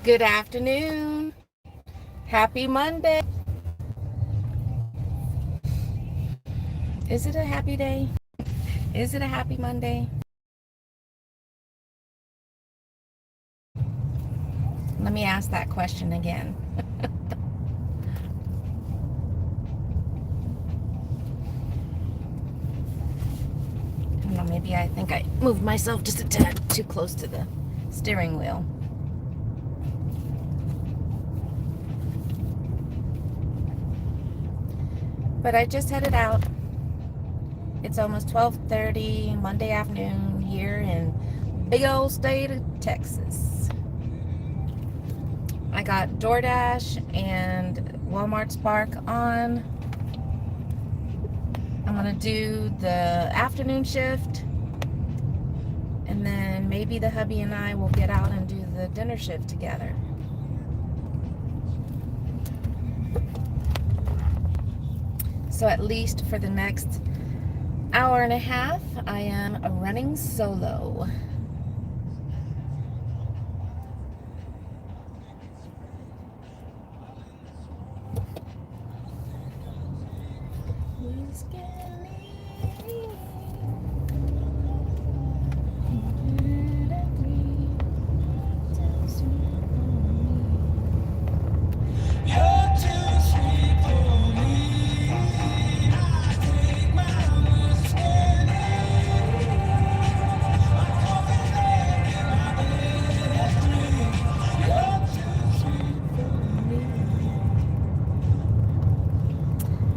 Good afternoon. Happy Monday. Is it a happy day? Is it a happy Monday? Let me ask that question again. I don't know, maybe I think I moved myself just a tad too close to the steering wheel. But I just headed out. It's almost 12:30 Monday afternoon here in big old state of Texas. I got DoorDash and Walmart Spark on. I'm gonna do the afternoon shift, and then maybe the hubby and I will get out and do the dinner shift together. So at least for the next hour and a half, I am running solo.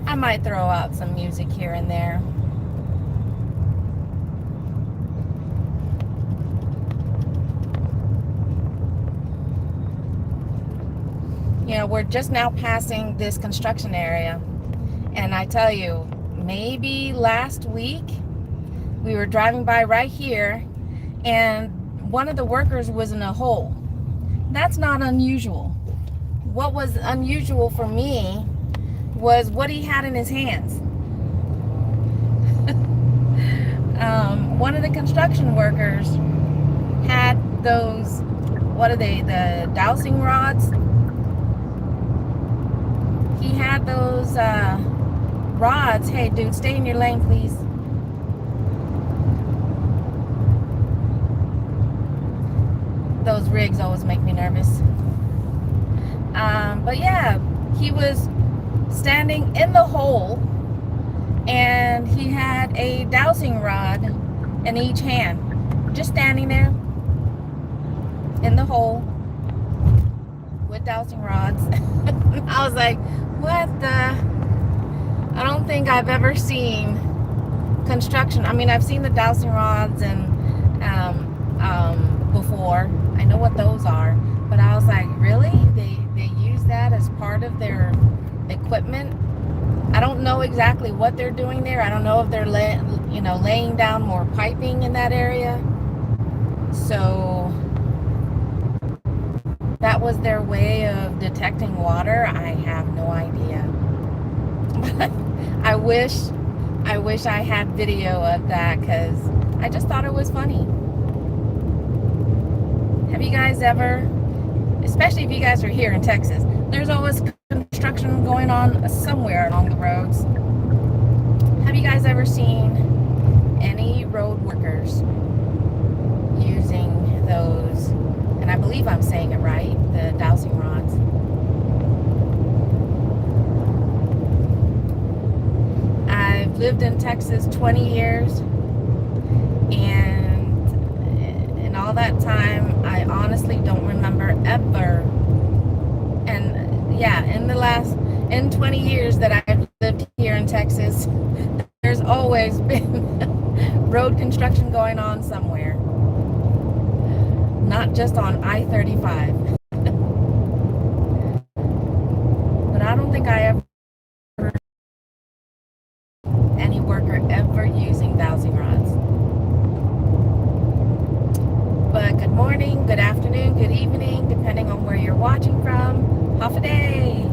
I might throw out some music here and there. You know, we're just now passing this construction area, and I tell you, maybe last week we were driving by right here and one of the workers was in a hole. That's not unusual. What was unusual for me was what he had in his hands. One of the construction workers had those, what are they, the dowsing rods? He had those rods. Hey dude, stay in your lane please. Those rigs always make me nervous. But yeah, he was standing in the hole and he had a dowsing rod in each hand, just standing there in the hole with dowsing rods. I was like, what the? I don't think I've ever seen construction. I mean, I've seen the dowsing rods and before. I know what those are, but I was like, really? They use that as part of their equipment? I don't know exactly what they're doing there. I don't know if they're laying down more piping in that area. So that was their way of detecting water. I have no idea. I wish I had video of that, because I just thought it was funny. Have you guys ever, especially if you guys are here in Texas, there's always construction going on somewhere along the roads. Have you guys ever seen any road workers using those, and I believe I'm saying it right, the dowsing rods? I've lived in Texas 20 years, and in all that time, I honestly don't remember ever, and yeah, in 20 years that I've lived here in Texas, there's always been road construction going on somewhere. Not just on I-35. But I don't think I ever heard any worker ever using dowsing rods. But good morning, good afternoon, good evening, depending on where you're watching from. Half a day.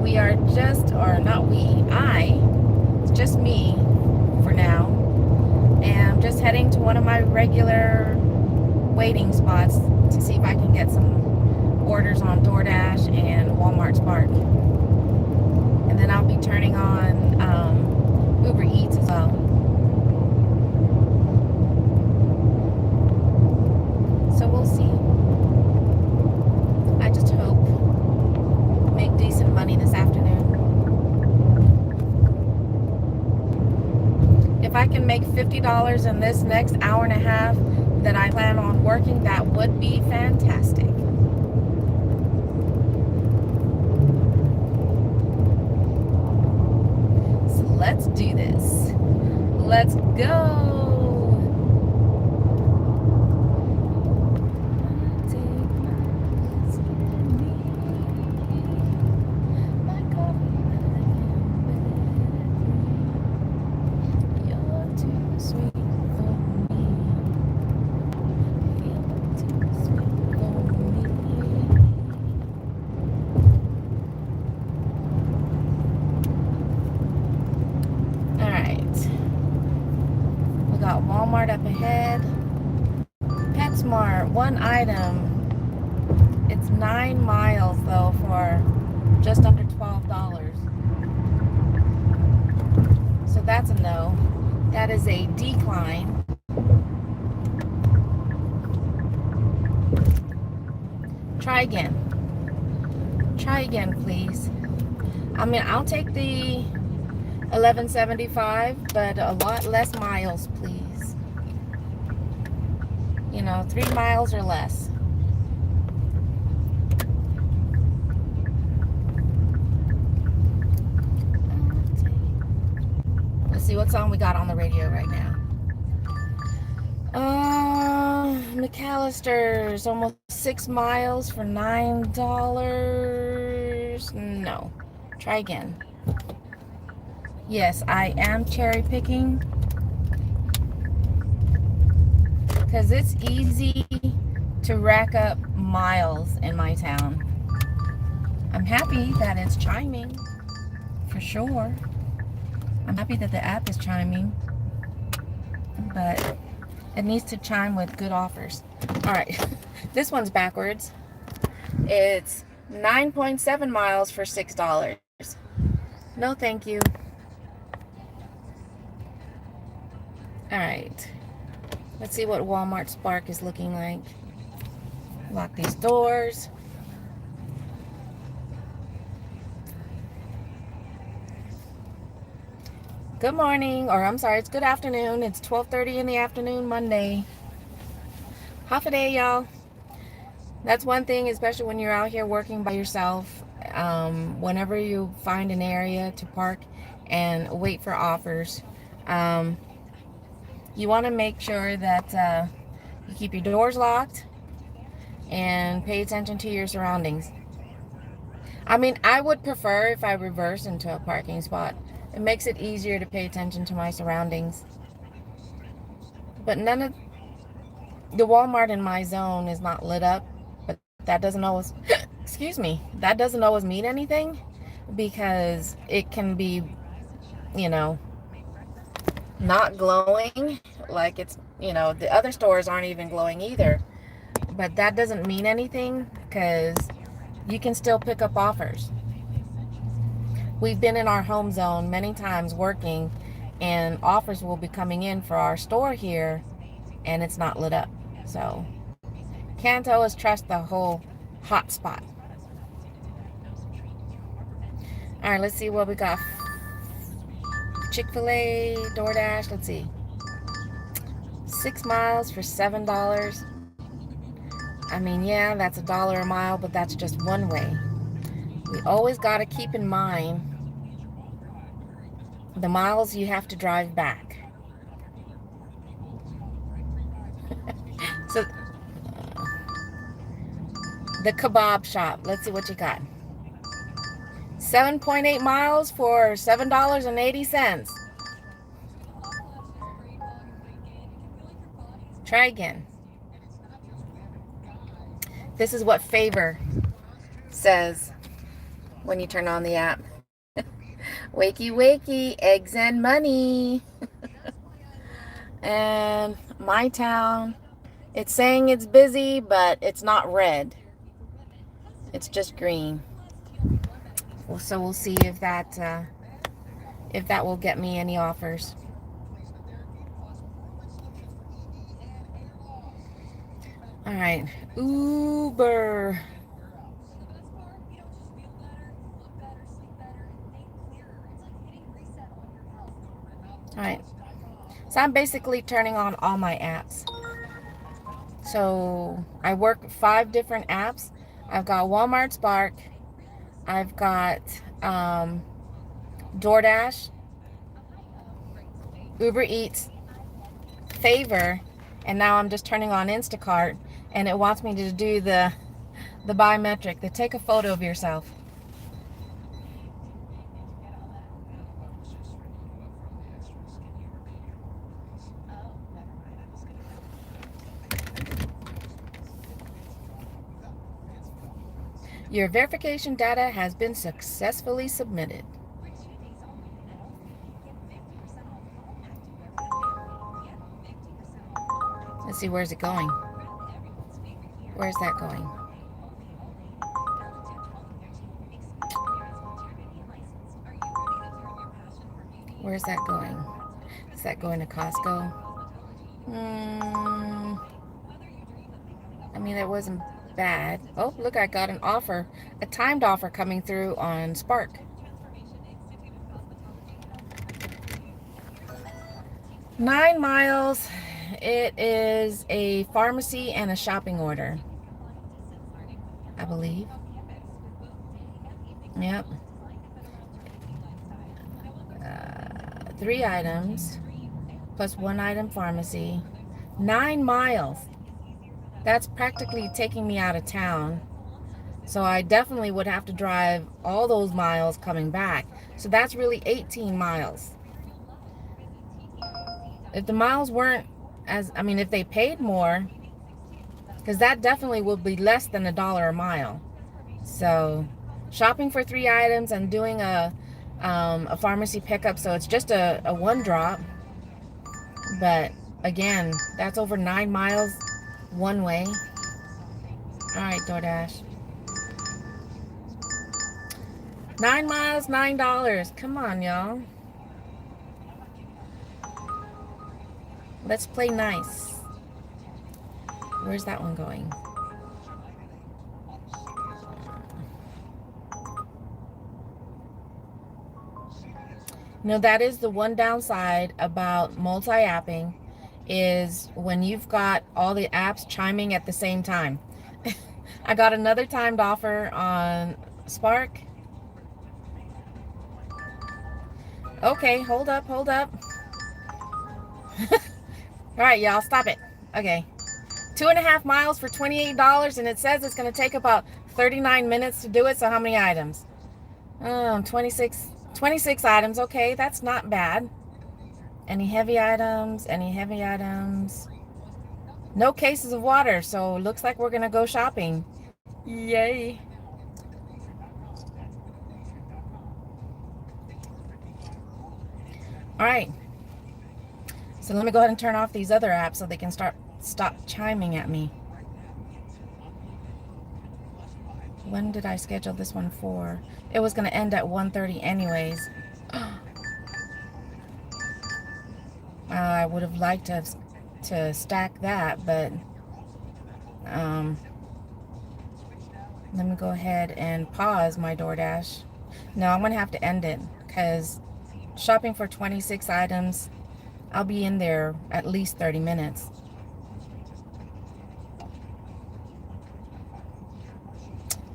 We are just, or not we, it's just me for now. And I'm just heading to one of my regular waiting spots to see if I can get some orders on DoorDash and Walmart Spark. And then I'll be turning on Uber Eats as well. So we'll see. I just hope make decent money this afternoon. If I can make $50 in this next hour and a half that I plan on working, that would be fantastic. So let's do this. Let's go. Walmart up ahead. PetSmart, one item. It's 9 miles though for just under $12. So that's a no. That is a decline. Try again. Try again, please. I mean, I'll take the $11.75, but a lot less miles, please. You know, 3 miles or less. Let's see what song we got on the radio right now. McAllister's, almost 6 miles for $9. No. Try again. Yes, I am cherry picking because it's easy to rack up miles in my town. I'm happy that it's chiming, for sure. I'm happy that the app is chiming, but it needs to chime with good offers. All right, this one's backwards. It's 9.7 miles for $6. No, thank you. All right, let's see what Walmart Spark is looking like. Lock these doors. Good morning, or I'm sorry, it's good afternoon. It's 12:30 in the afternoon, Monday. Half a day, y'all. That's one thing, especially when you're out here working by yourself. Whenever you find an area to park and wait for offers, you want to make sure that you keep your doors locked and pay attention to your surroundings. I mean, I would prefer if I reverse into a parking spot. It makes it easier to pay attention to my surroundings. But none of the Walmart in my zone is not lit up, but that doesn't always, excuse me, that doesn't always mean anything, because it can be, you know, not glowing, like it's, you know, the other stores aren't even glowing either. But that doesn't mean anything, because you can still pick up offers. We've been in our home zone many times working, and offers will be coming in for our store here, and it's not lit up. So can't always trust the whole hotspot. All right, let's see what we got. Chick-fil-A, DoorDash, let's see. 6 miles for $7. I mean, yeah, that's $1 a mile, but that's just one way. We always got to keep in mind the miles you have to drive back. So, the kebab shop, let's see what you got. 7.8 miles for $7.80. Try again. This is what Favor says when you turn on the app. Wakey, wakey, eggs and money. And my town It's saying it's busy, but it's not red. It's just green. Well, so we'll see if that will get me any offers. All right, Uber. All right, so I'm basically turning on all my apps. So I work 5 different apps. I've got Walmart Spark. I've got DoorDash, Uber Eats, Favor, and now I'm just turning on Instacart, and it wants me to do the biometric, to take a photo of yourself. Your verification data has been successfully submitted. Let's see, where's it going? Where's that going? Where's that going? Is that going to Costco? I mean, it wasn't bad. Oh, look, I got an offer, a timed offer coming through on Spark. 9 miles. It is a pharmacy and a shopping order, I believe. Yep. 3 items plus 1 item pharmacy. 9 miles. That's practically taking me out of town. So I definitely would have to drive all those miles coming back. So that's really 18 miles. If the miles weren't if they paid more, because that definitely would be less than $1 a mile. So shopping for 3 items and doing a pharmacy pickup, so it's just a 1 drop. But again, that's over 9 miles one way. All right, DoorDash. 9 miles, $9. Come on, y'all. Let's play nice. Where's that one going? That is the one downside about multi-apping, is when you've got all the apps chiming at the same time. I got another timed offer on Spark. Okay, hold up. All right, y'all, stop it. Okay. 2.5 miles for $28, and it says it's going to take about 39 minutes to do it. So how many items? 26 items. Okay, that's not bad. Any heavy items? No cases of water, so looks like we're going to go shopping. Yay. All right. So let me go ahead and turn off these other apps so they can stop chiming at me. When did I schedule this one for? It was going to end at 1:30 anyways. I would have liked to stack that, but let me go ahead and pause my DoorDash. No, I'm going to have to end it, because shopping for 26 items, I'll be in there at least 30 minutes.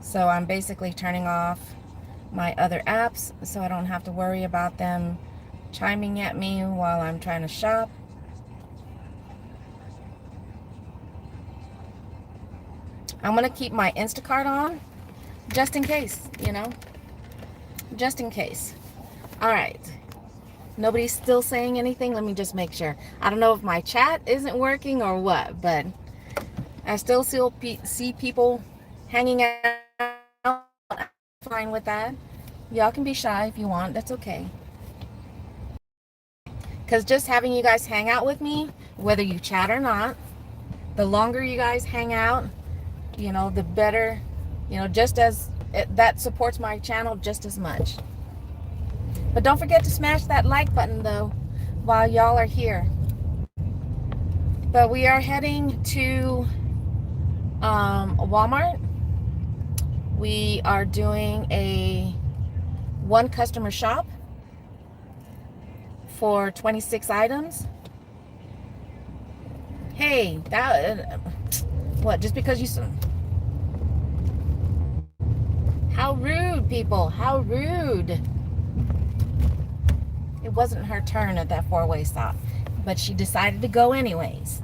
So I'm basically turning off my other apps so I don't have to worry about them chiming at me while I'm trying to shop. I'm going to keep my Instacart on just in case, just in case. All right. Nobody's still saying anything. Let me just make sure. I don't know if my chat isn't working or what, but I still see people hanging out. Fine with that. Y'all can be shy if you want. That's okay. Because just having you guys hang out with me, whether you chat or not, The longer you guys hang out, the better, just as that supports my channel just as much. But don't forget to smash that like button though while y'all are here. But we are heading to Walmart. We are doing a one customer shop for 26 items. Hey, that what? Just because you... How rude, people! How rude! It wasn't her turn at that four-way stop, but she decided to go anyways.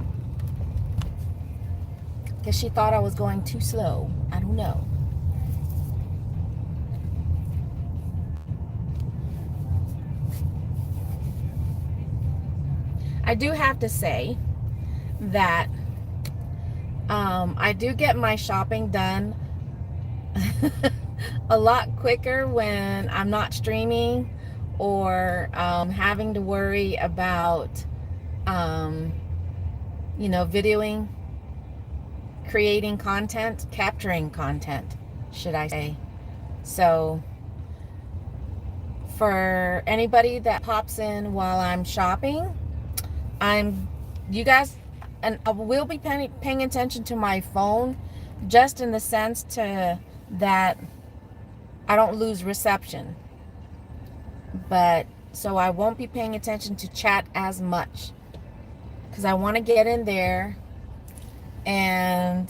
Because she thought I was going too slow. I don't know. I do have to say that I do get my shopping done a lot quicker when I'm not streaming or having to worry about videoing, creating content, capturing content, should I say. So for anybody that pops in while I'm shopping, you guys, and I will be paying attention to my phone, just in the sense that I don't lose reception. But so I won't be paying attention to chat as much, because I want to get in there and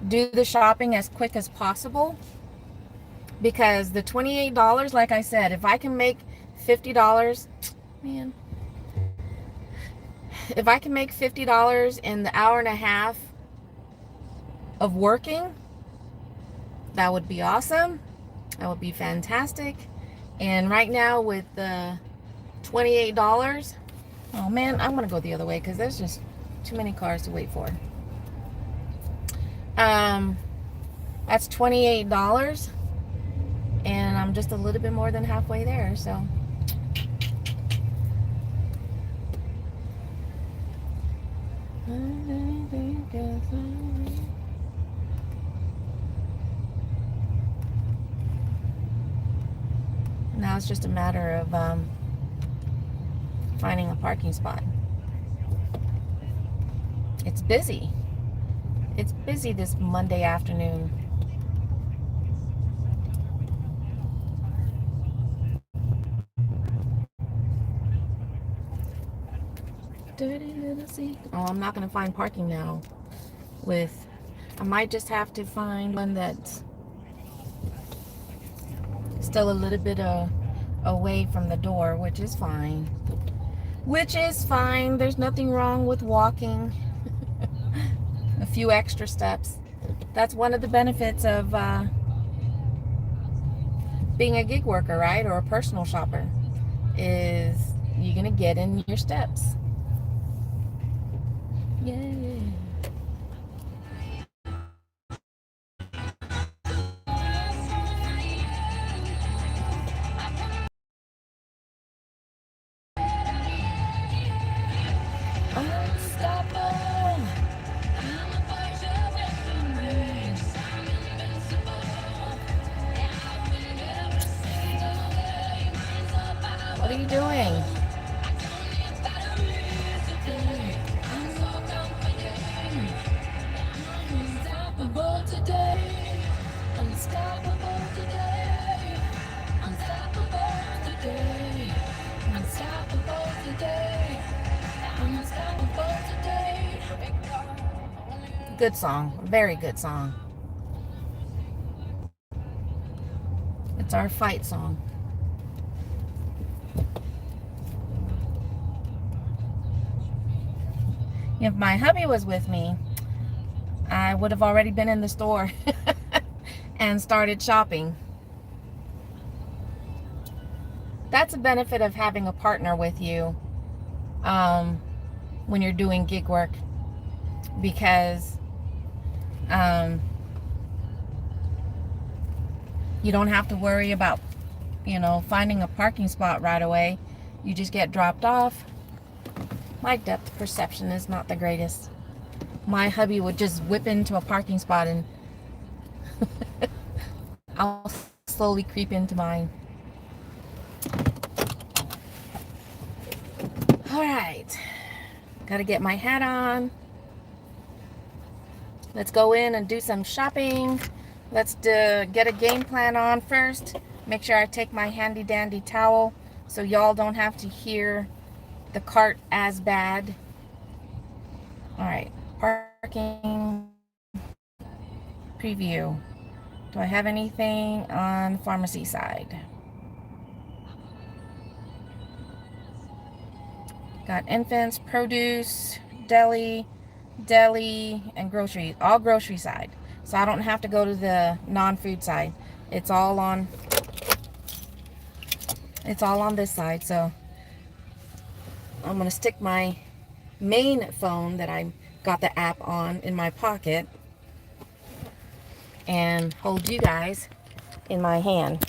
do the shopping as quick as possible. Because the $28, like I said, if I can make $50, man, if I can make $50 in the hour and a half of working, that would be awesome. That would be fantastic. And right now with the $28, oh man, I'm gonna go the other way because there's just too many cars to wait for. That's $28, and I'm just a little bit more than halfway there. So now it's just a matter of finding a parking spot. It's busy. It's busy this Monday afternoon. Dirty little sea. Oh, I'm not going to find parking now. I might just have to find one that's still a little bit away from the door, which is fine. There's nothing wrong with walking a few extra steps. That's one of the benefits of being a gig worker, right? Or a personal shopper, is you're gonna get in your steps. Yeah. What are you doing? Good song. Very good song. It's our fight song. If my hubby was with me, I would have already been in the store and started shopping. That's a benefit of having a partner with you when you're doing gig work, because you don't have to worry about finding a parking spot right away. You just get dropped off, My depth perception is not the greatest. My hubby would just whip into a parking spot and I'll slowly creep into mine. All right, gotta get my hat on. Let's go in and do some shopping. Let's get a game plan on first. Make sure I take my handy dandy towel so y'all don't have to hear the cart as bad. All right, parking preview. Do I have anything on pharmacy side? Got infants, produce, deli, and grocery, all grocery side. So I don't have to go to the non-food side. It's all on this side. So I'm gonna stick my main phone that I got the app on in my pocket and hold you guys in my hand.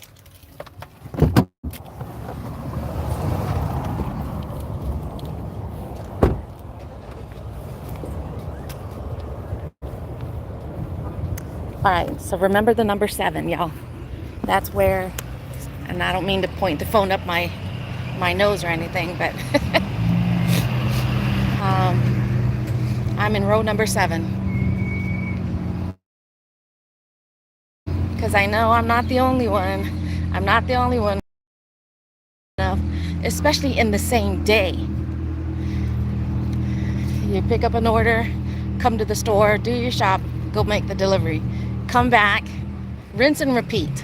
All right, so remember the number 7, y'all. That's where, and I don't mean to point the phone up my nose or anything, but I'm in row number 7. Because I know I'm not the only one. I'm not the only one. Especially in the same day. You pick up an order, come to the store, do your shop, go make the delivery. Come back, rinse and repeat.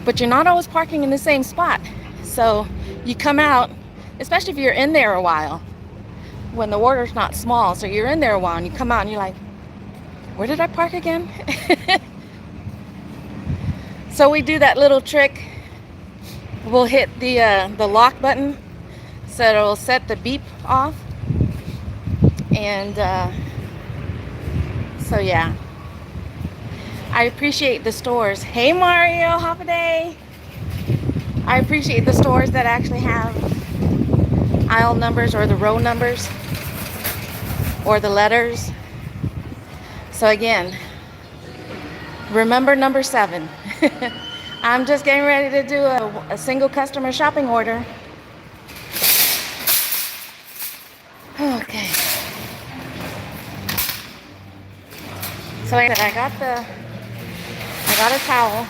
But you're not always parking in the same spot. So you come out, especially if you're in there a while, when the order's not small. So you're in there a while and you come out and you're like, where did I park again? So we do that little trick. We'll hit the lock button so it'll set the beep off. And so yeah. I appreciate the stores. Hey Mario, Hoppaday. I appreciate the stores that actually have aisle numbers or the row numbers or the letters. So again, remember number 7. I'm just getting ready to do a single customer shopping order. Okay. So like I said, I got a towel.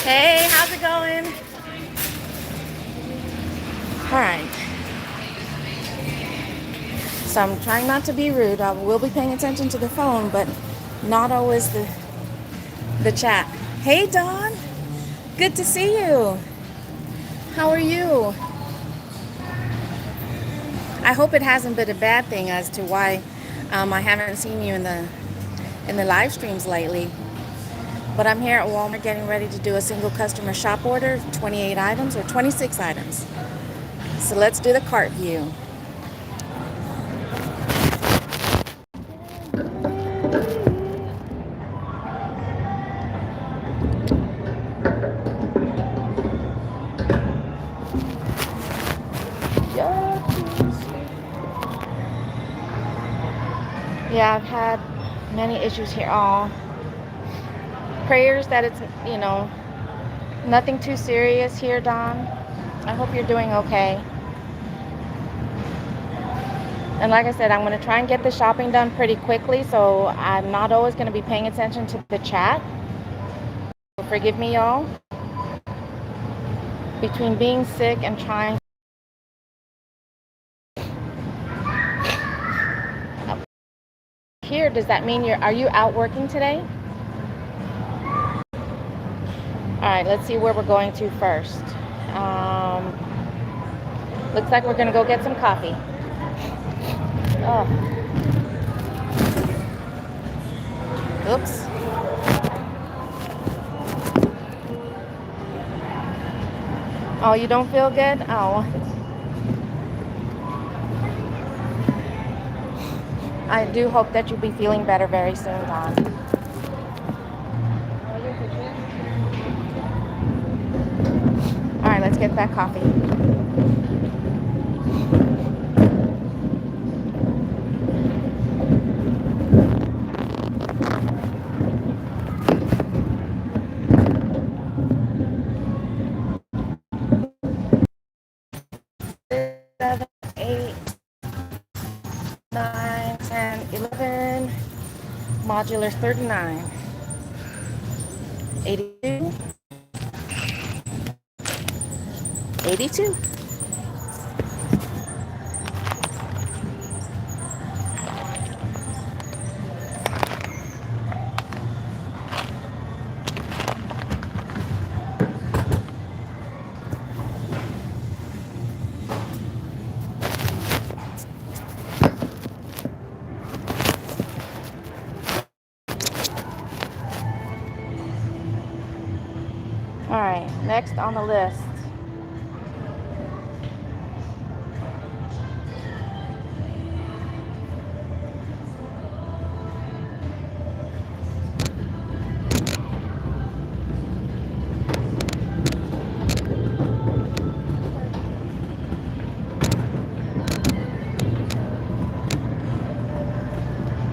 Hey, how's it going? All right. So I'm trying not to be rude. I will be paying attention to the phone, but not always the chat. Hey, Dawn. Good to see you. How are you? I hope it hasn't been a bad thing as to why I haven't seen you in the live streams lately. But I'm here at Walmart getting ready to do a single customer shop order, 28 items or 26 items. So let's do the cart view. Yeah, I've had many issues here. All prayers that it's, nothing too serious here, Don. I hope you're doing okay. And like I said, I'm going to try and get the shopping done pretty quickly, so I'm not always going to be paying attention to the chat. Forgive me, y'all. Between being sick and trying here, does that mean are you out working today? All right, let's see where we're going to first. Looks like we're going to go get some coffee. Oh. Oops. Oh, you don't feel good? Oh. I do hope that you'll be feeling better very soon, Don. All right, let's get that coffee. Regular's 39. 82. 82. All right, next on the list.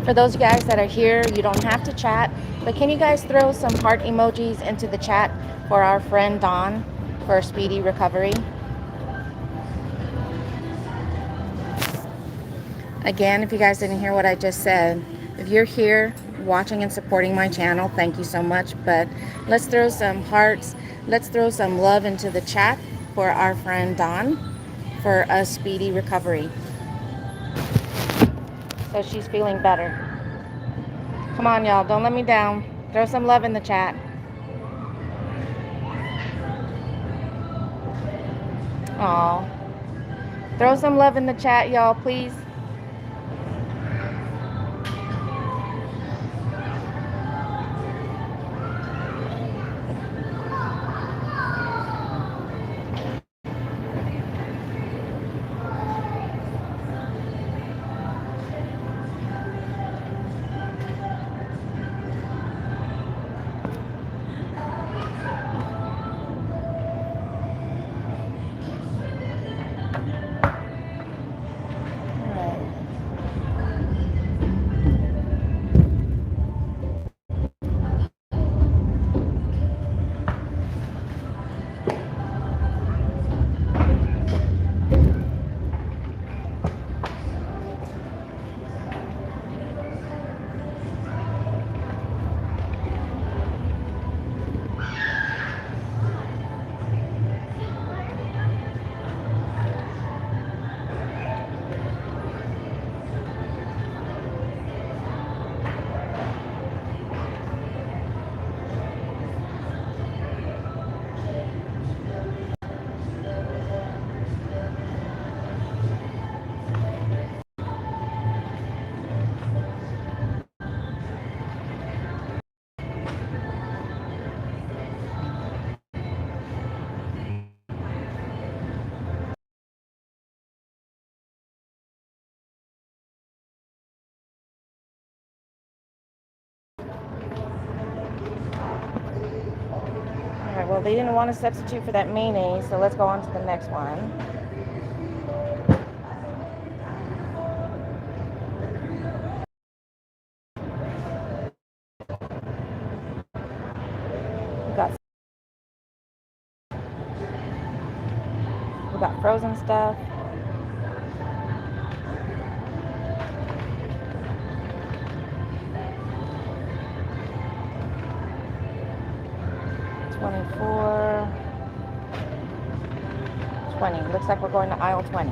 For those guys that are here, you don't have to chat, but can you guys throw some heart emojis into the chat for our friend Dawn for a speedy recovery? Again, if you guys didn't hear what I just said, if you're here watching and supporting my channel, thank you so much. But let's throw some hearts, let's throw some love into the chat for our friend Dawn for a speedy recovery, so she's feeling better. Come on, y'all, don't let me down. Throw some love in the chat. Aw. Throw some love in the chat, y'all, please. Alright, well, they didn't want to substitute for that mayonnaise, so let's go on to the next one. We got frozen stuff. $24, $20. Looks like we're going to aisle 20.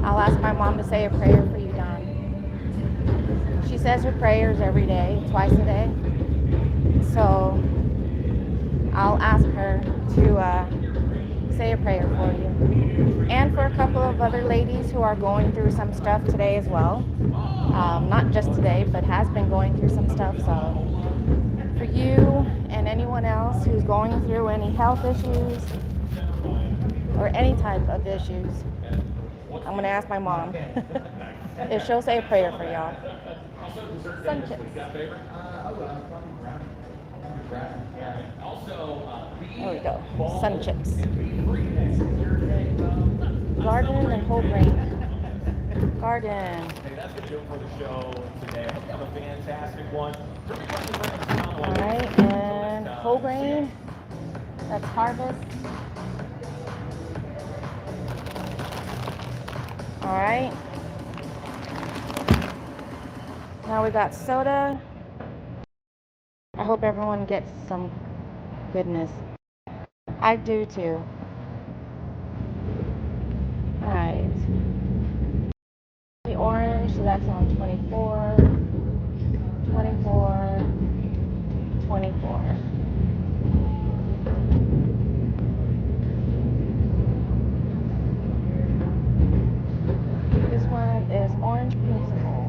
I'll ask my mom to say a prayer for you, Dawn. She says her prayers every day, twice a day. So I'll ask her to say a prayer for you. And for a couple of other ladies who are going through some stuff today as well. Not just today, but has been going through some stuff. So for you and anyone else who's going through any health issues or any type of issues, I'm going to ask my mom if she'll say a prayer for y'all. Sun chips. There we go. Sun chips. Garden and whole grain. Garden. Hey, that's gonna do it for the show today. I hope you have a fantastic one. All right, and whole grain. That's harvest. All right. Now we got soda. I hope everyone gets some goodness. I do too. All right. The orange, so that's on 24, 24, 24. This one is orange principle.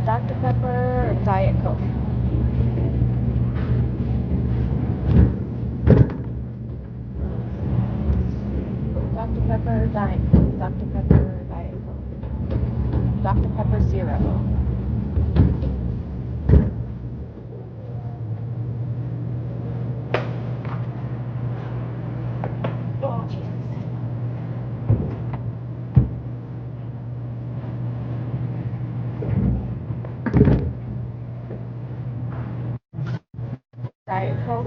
Dr. Pepper or Diet Coke? Dr. Pepper, Diet Coke. Dr. Pepper, Diet Coke. Dr. Pepper Zero. Oh, Jesus. Diet Coke.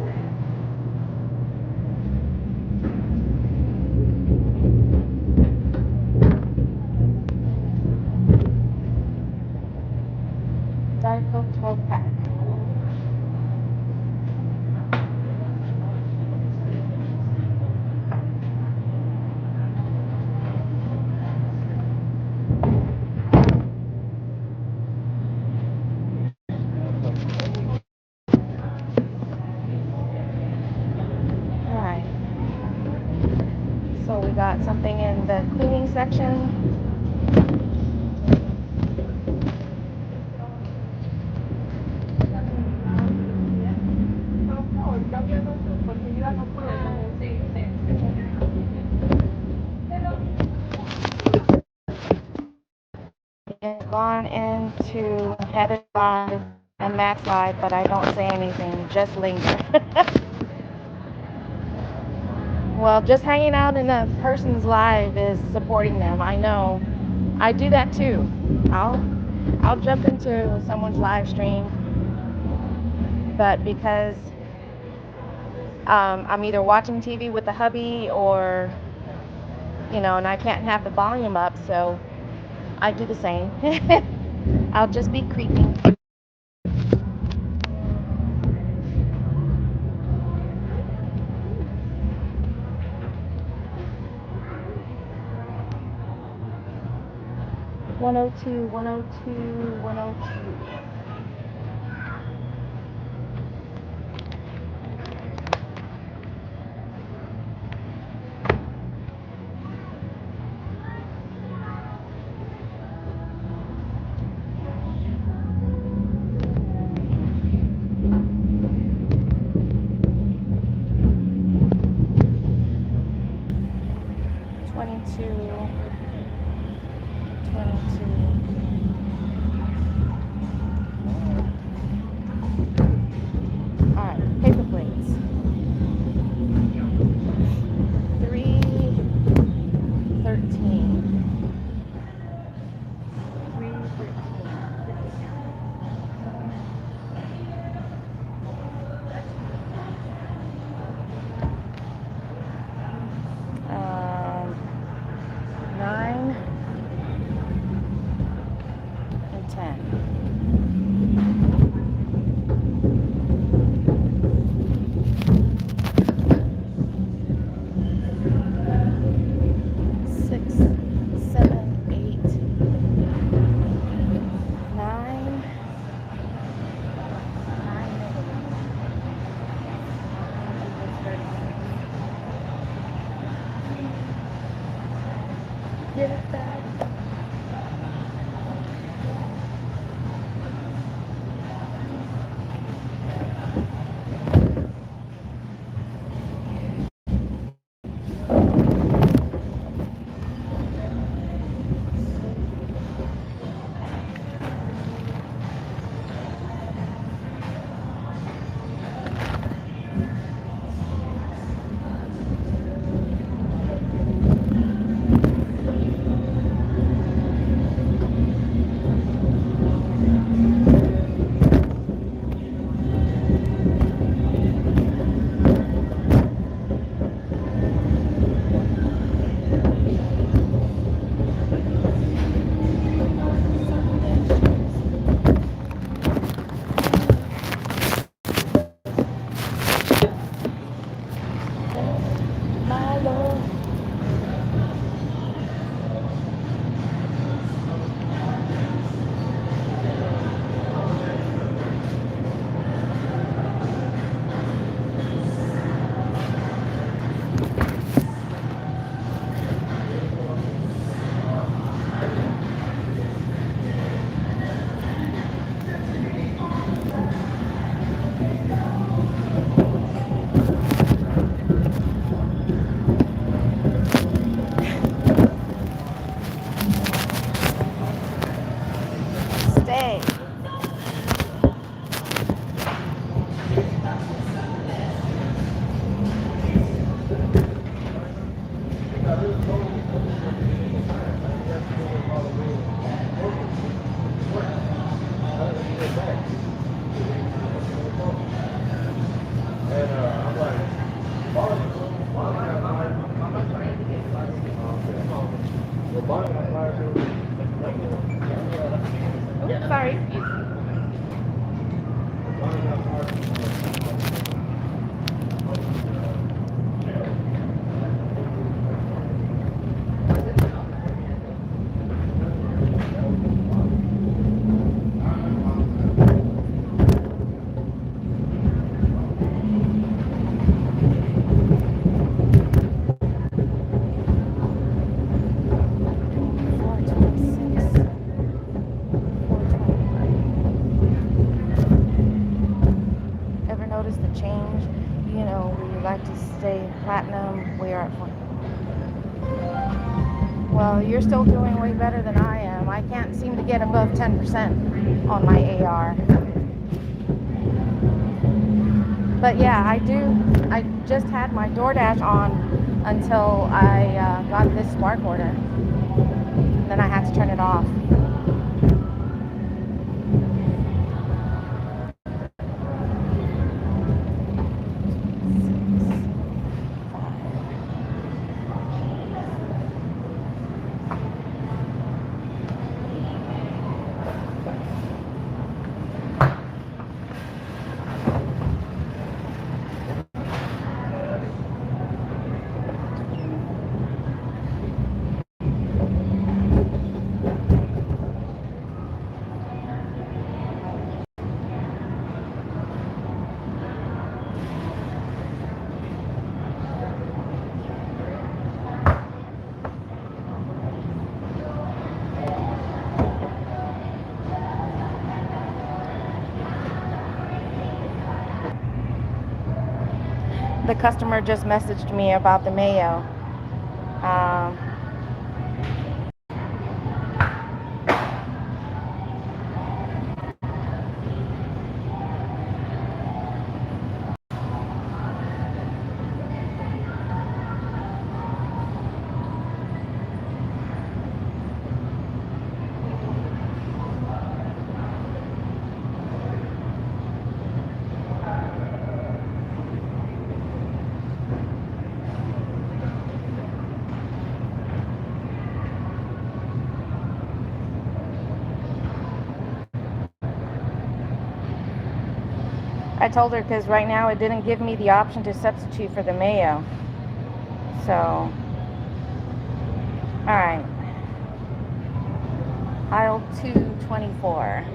Diet Coke 12 pack. Alright. So we got something in the cleaning section. And gone into Heather's live and Matt's live, but I don't say anything, just linger. Well, just hanging out in a person's live is supporting them. I know. I do that too. I'll jump into someone's live stream, but because I'm either watching TV with the hubby or, and I can't have the volume up, so I do the same. I'll just be creeping. One oh two, 102, 102. Alright, paper plates. 313. 313. 9 and 10. Oops, sorry. Ever notice the change? You know, we like to stay platinum. We are at one. Well, you're still doing way better than I am. I can't seem to get above 10% on my AR. But yeah, I do. I just had my DoorDash on until I got this Spark order. Then I had to turn it off. The customer just messaged me about the mayo. I told her because right now it didn't give me the option to substitute for the mayo. So, all right. Aisle 224.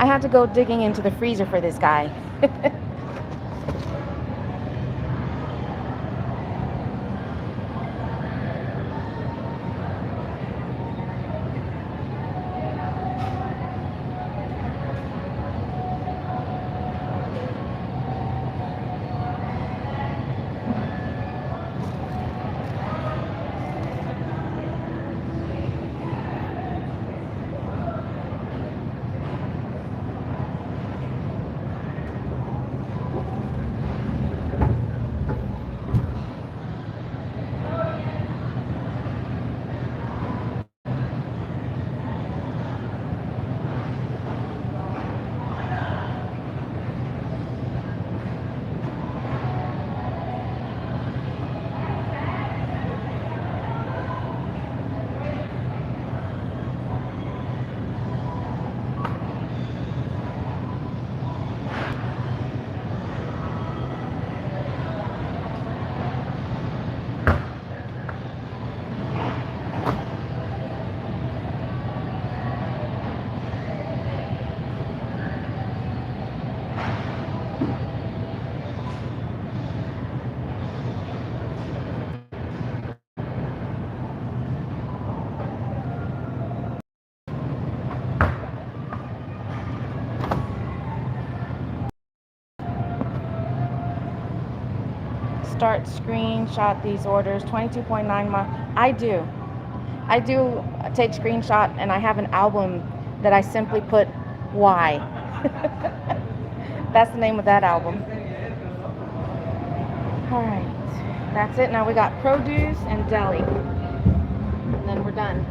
I had to go digging into the freezer for this guy. start screenshot these orders. 22.9 miles. I do take screenshot, and I have an album that I simply put why. That's the name of that album. All right, that's it. Now we got produce and deli, and then we're done.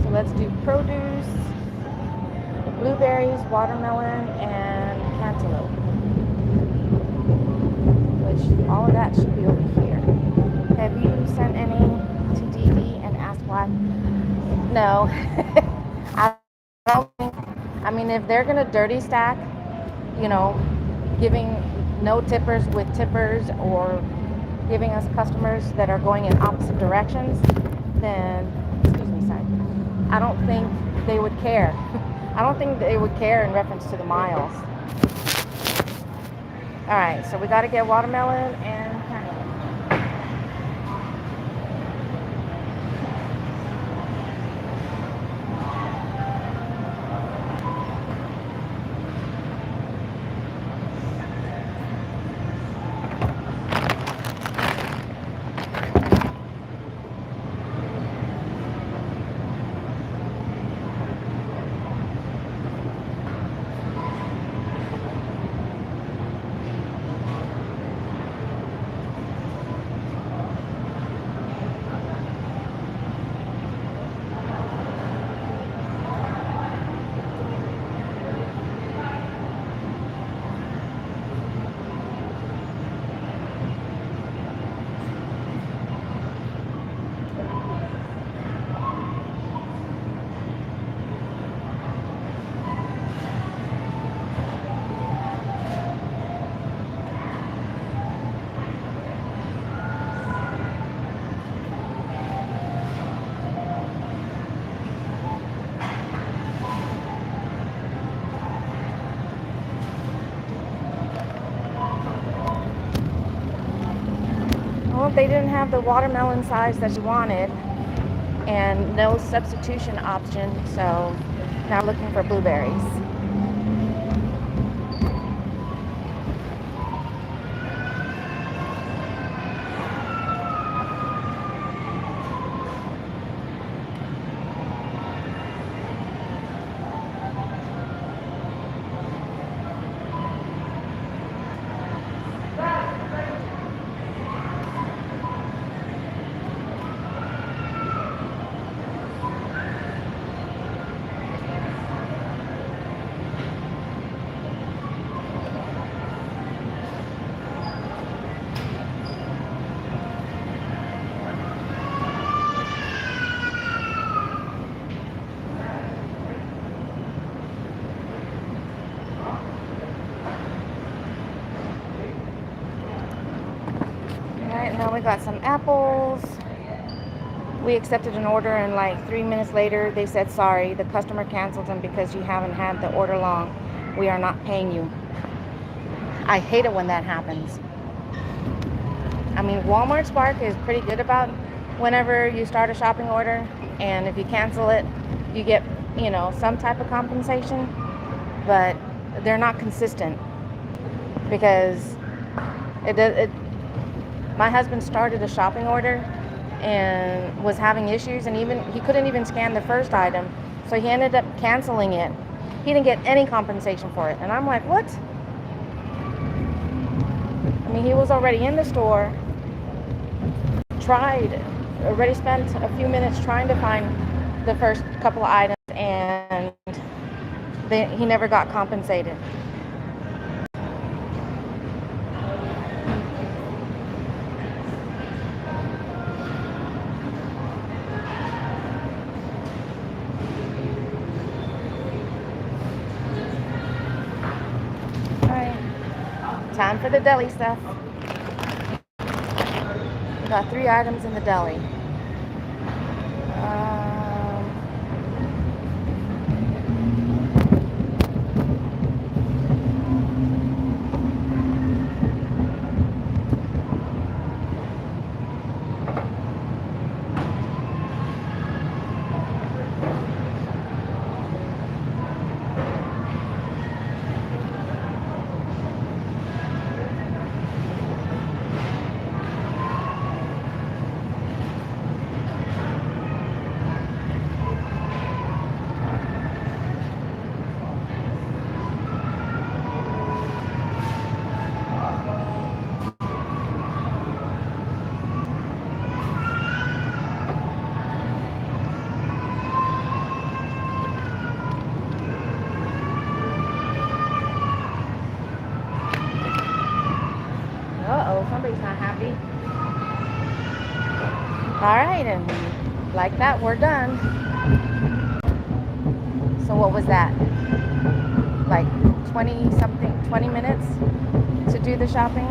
So let's do produce, blueberries, watermelon, and cantaloupe. Which all of that should be over here. Have you sent any to Dee Dee and asked why? No. I don't think, I mean, if they're gonna dirty stack, you know, giving no tippers with tippers, or giving us customers that are going in opposite directions, then, excuse me, sorry, I don't think they would care. I don't think they would care in reference to the miles. All right, so we got to get watermelon and cantaloupe. Well, they didn't have the watermelon size that you wanted, and no substitution option, so now looking for blueberries. Alright, now we got some apples. We accepted an order, and like 3 minutes later they said, sorry, the customer canceled them because you haven't had the order long. We are not paying you. I hate it when that happens. I mean, Walmart Spark is pretty good about whenever you start a shopping order, and if you cancel it, you get, you know, some type of compensation, but they're not consistent, because my husband started a shopping order and was having issues, and he couldn't even scan the first item, so he ended up canceling it. He didn't get any compensation for it, and I'm like, what? I mean, he was already in the store, already spent a few minutes trying to find the first couple of items, and he never got compensated. Time for the deli stuff. We got 3 items in the deli. Somebody's not happy. All right, and like that, we're done. So what was that? Like 20 minutes to do the shopping?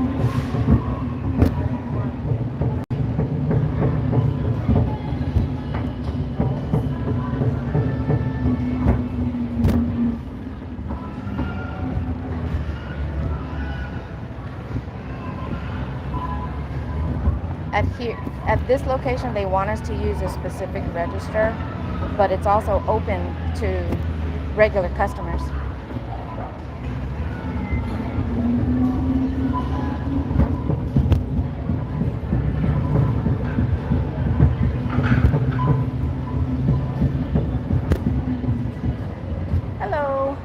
At this location, they want us to use a specific register, but it's also open to regular customers. Hello.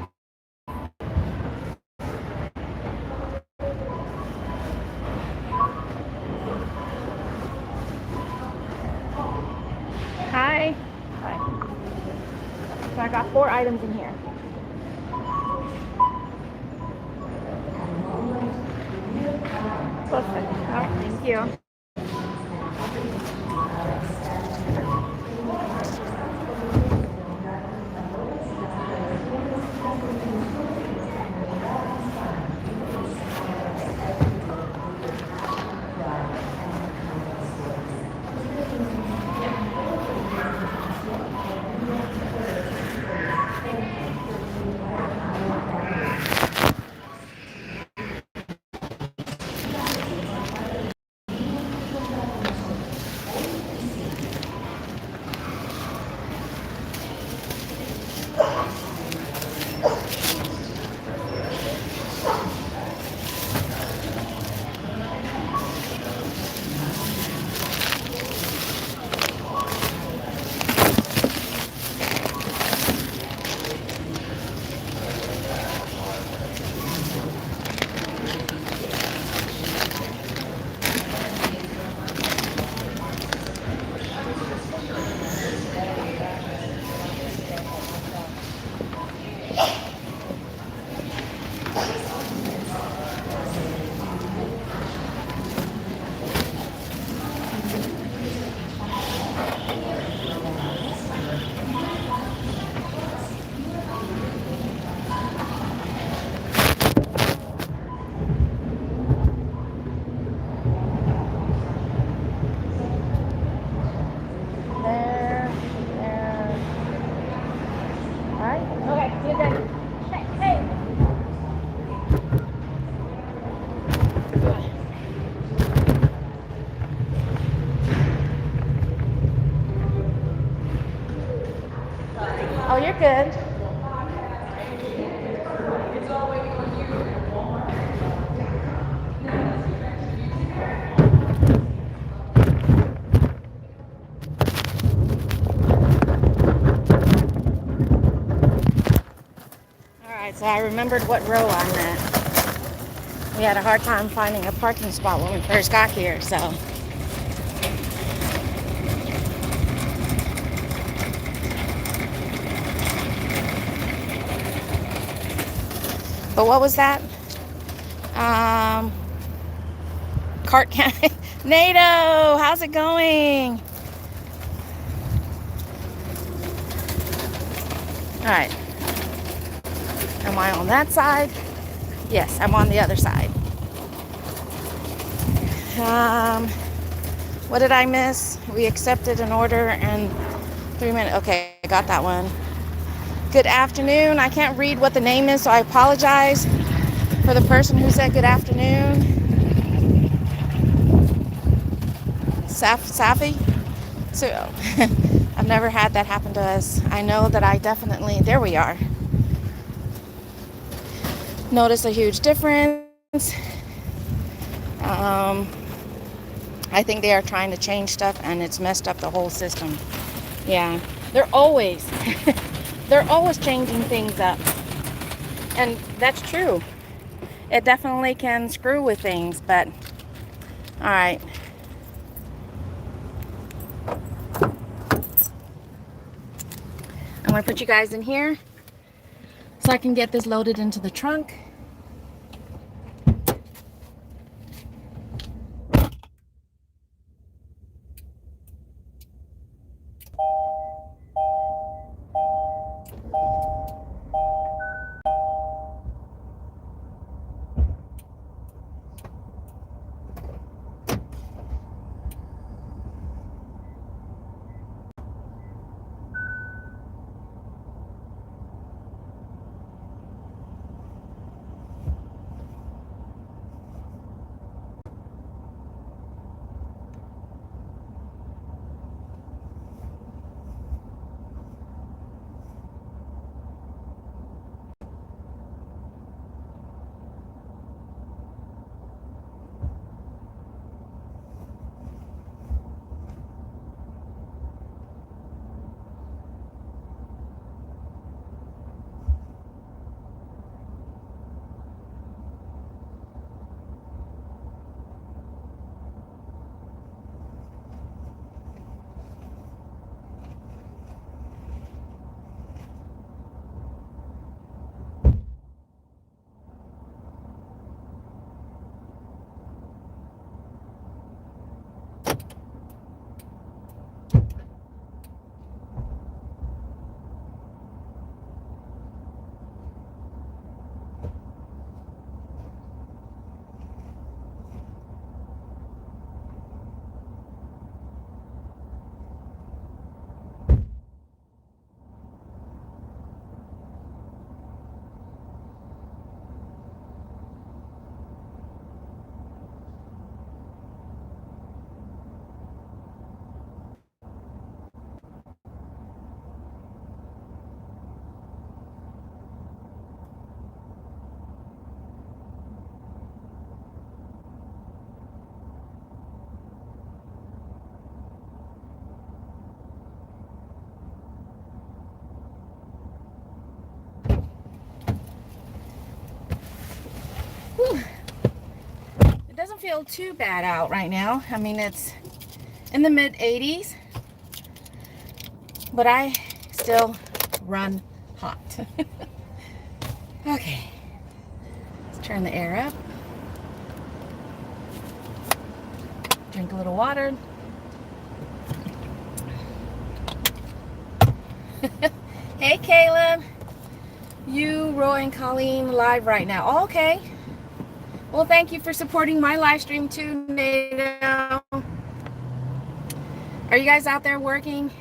Hi. Hi. So I got 4 items in here. Perfect. All right, thank you. Oh, you're good. Alright, so I remembered what row I'm at. We had a hard time finding a parking spot when we first got here, so. But what was that? Cart County. NATO, how's it going? Alright. Am I on that side? Yes, I'm on the other side. What did I miss? We accepted an order and 3 minutes. Okay, I got that one. Good afternoon. I can't read what the name is, so I apologize for the person who said good afternoon. Safi? So, I've never had that happen to us. I know that I definitely, there we are. Notice a huge difference. I think they are trying to change stuff and it's messed up the whole system. Yeah, they're always changing things up. And that's true. It definitely can screw with things, but all right. I'm gonna put you guys in here so I can get this loaded into the trunk. doesn't feel too bad out right now. I mean, it's in the mid 80s, but I still run hot. Okay, let's turn the air up. Drink a little water. Hey, Caleb. You, Roy, and Colleen live right now. Oh, okay. Well, thank you for supporting my live stream too, NATO. Are you guys out there working?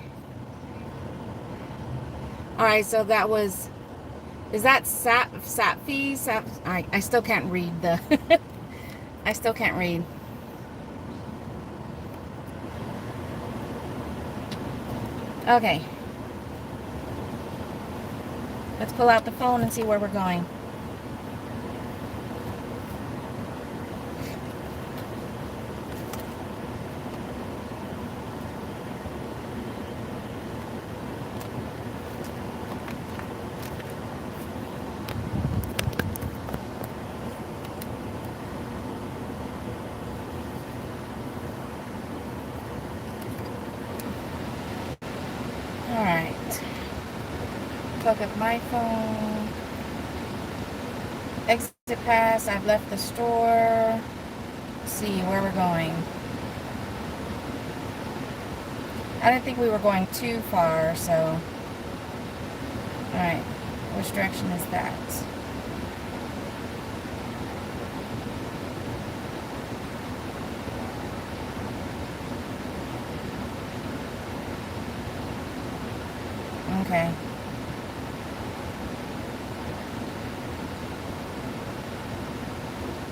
All right, so that was, is that Sapfi? I still can't read the, I still can't read. Okay. Let's pull out the phone and see where we're going. Plug up my phone. Exit pass. I've left the store. Let's see where we're going. I didn't think we were going too far, so. Alright. Which direction is that? Okay.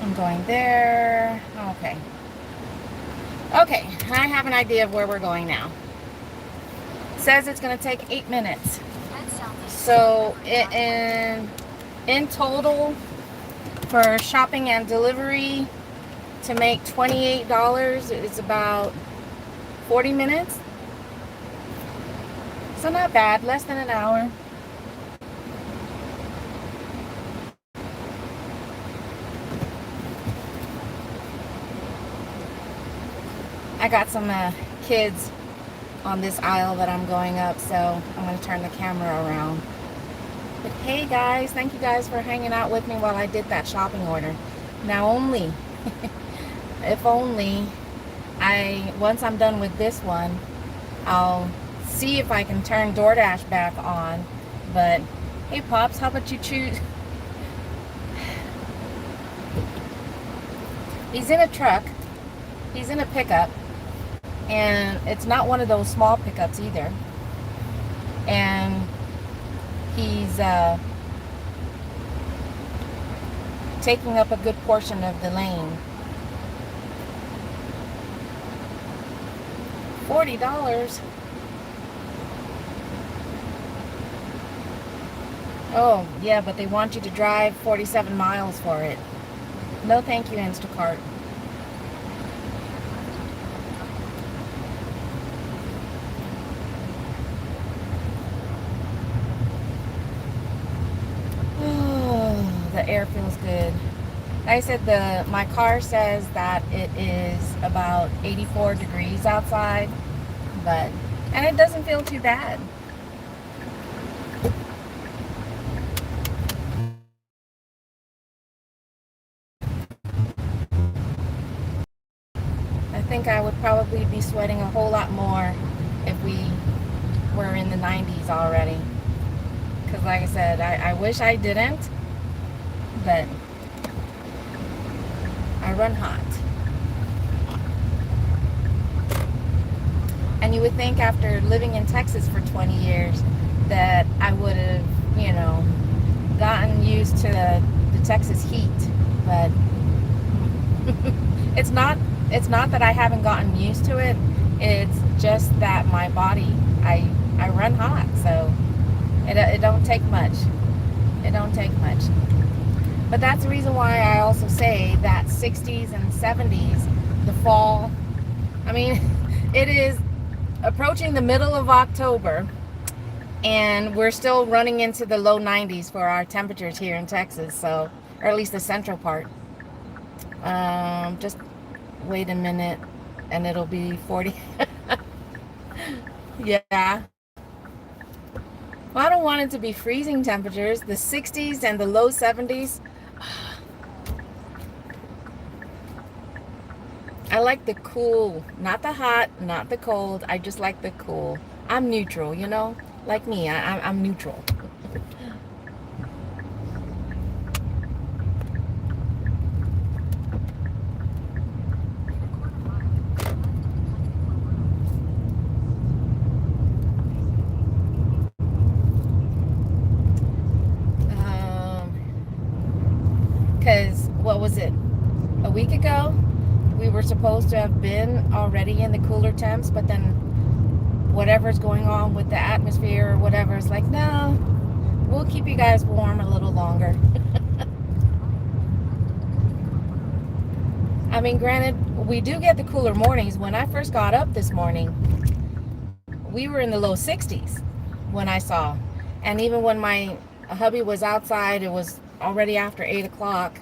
I'm going there. Okay. Okay, I have an idea of where we're going now. It says it's going to take 8 minutes. So in total for shopping and delivery to make $28, it's about 40 minutes. So not bad, less than an hour. I got some kids on this aisle that I'm going up, so I'm going to turn the camera around. But hey guys, thank you guys for hanging out with me while I did that shopping order. Now only, if only, once I'm done with this one, I'll see if I can turn DoorDash back on. But hey Pops, how about you choose? He's in a truck. He's in a pickup. And it's not one of those small pickups either. And he's taking up a good portion of the lane. $40. Oh, yeah, but they want you to drive 47 miles for it. No thank you, Instacart. The air feels good. Like I said, my car says that it is about 84 degrees outside, and it doesn't feel too bad. I think I would probably be sweating a whole lot more if we were in the 90s already. Because like I said, I wish I didn't, but I run hot. And you would think after living in Texas for 20 years that I would have, gotten used to the Texas heat, but it's not that I haven't gotten used to it. It's just that my body, I run hot, so it don't take much. It don't take much. But that's the reason why I also say that 60s and 70s, the fall, I mean, it is approaching the middle of October, and we're still running into the low 90s for our temperatures here in Texas, so, or at least the central part. Just wait a minute and it'll be 40. Yeah. Well, I don't want it to be freezing temperatures, the 60s and the low 70s. I like the cool, not the hot, not the cold. I just like the cool. I'm neutral, you know? Like me, I'm neutral. Because, what was it? A week ago, we were supposed to have been already in the cooler temps, but then whatever's going on with the atmosphere or whatever is like, no, we'll keep you guys warm a little longer. I mean, granted, we do get the cooler mornings. When I first got up this morning, we were in the low 60s when I saw. And even when my hubby was outside, it was already after 8 o'clock.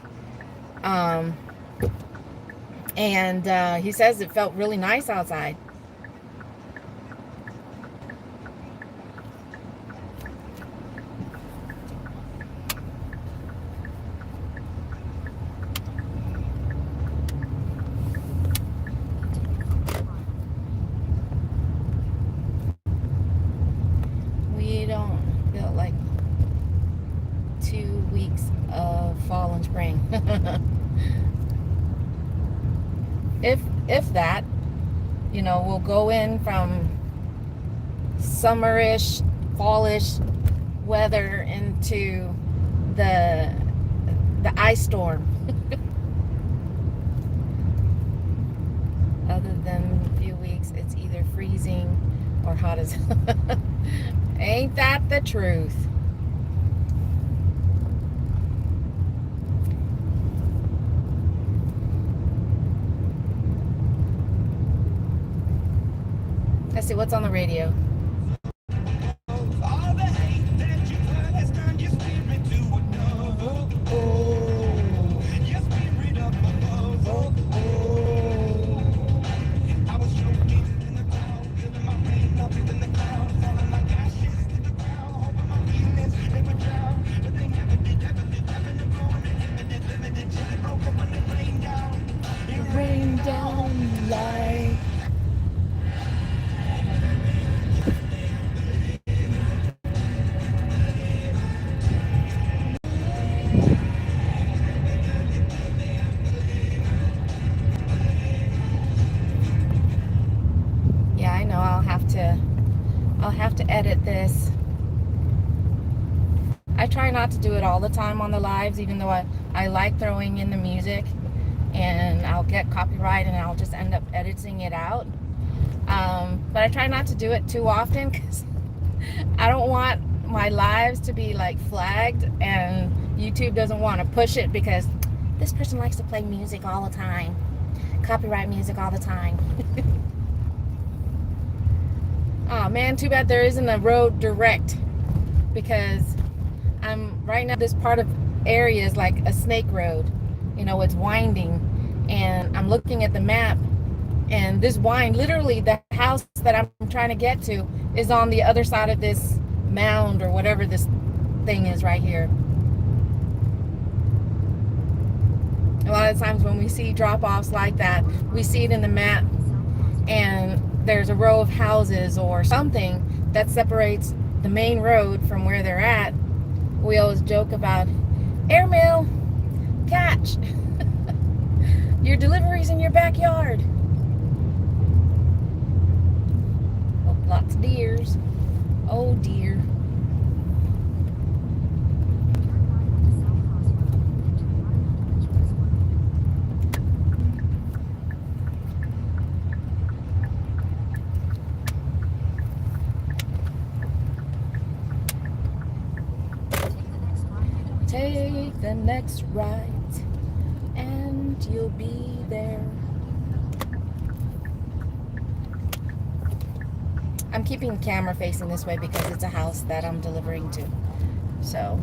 And he says it felt really nice outside. We don't feel like 2 weeks of fall and spring. if that, you know, we'll go in from summerish, fallish weather into the ice storm. Other than a few weeks, it's either freezing or hot as ain't that the truth? Let's see what's on the radio. Rain down like I'll have to edit this. I try not to do it all the time on the lives, even though I like throwing in the music, and I'll get copyright and I'll just end up editing it out. But I try not to do it too often because I don't want my lives to be like flagged, and YouTube doesn't want to push it because this person likes to play music all the time, copyright music all the time. Oh man, too bad there isn't a road direct, because I'm right now, this part of area is like a snake road, you know, it's winding, and I'm looking at the map, and this wind, literally the house that I'm trying to get to is on the other side of this mound or whatever this thing is right here. A lot of times when we see drop-offs like that, we see it in the map, and there's a row of houses or something that separates the main road from where they're at. We always joke about, airmail, catch. Your delivery's in your backyard. Oh, lots of deers. Oh dear. Take the next right and you'll be there. I'm keeping the camera facing this way because it's a house that I'm delivering to. So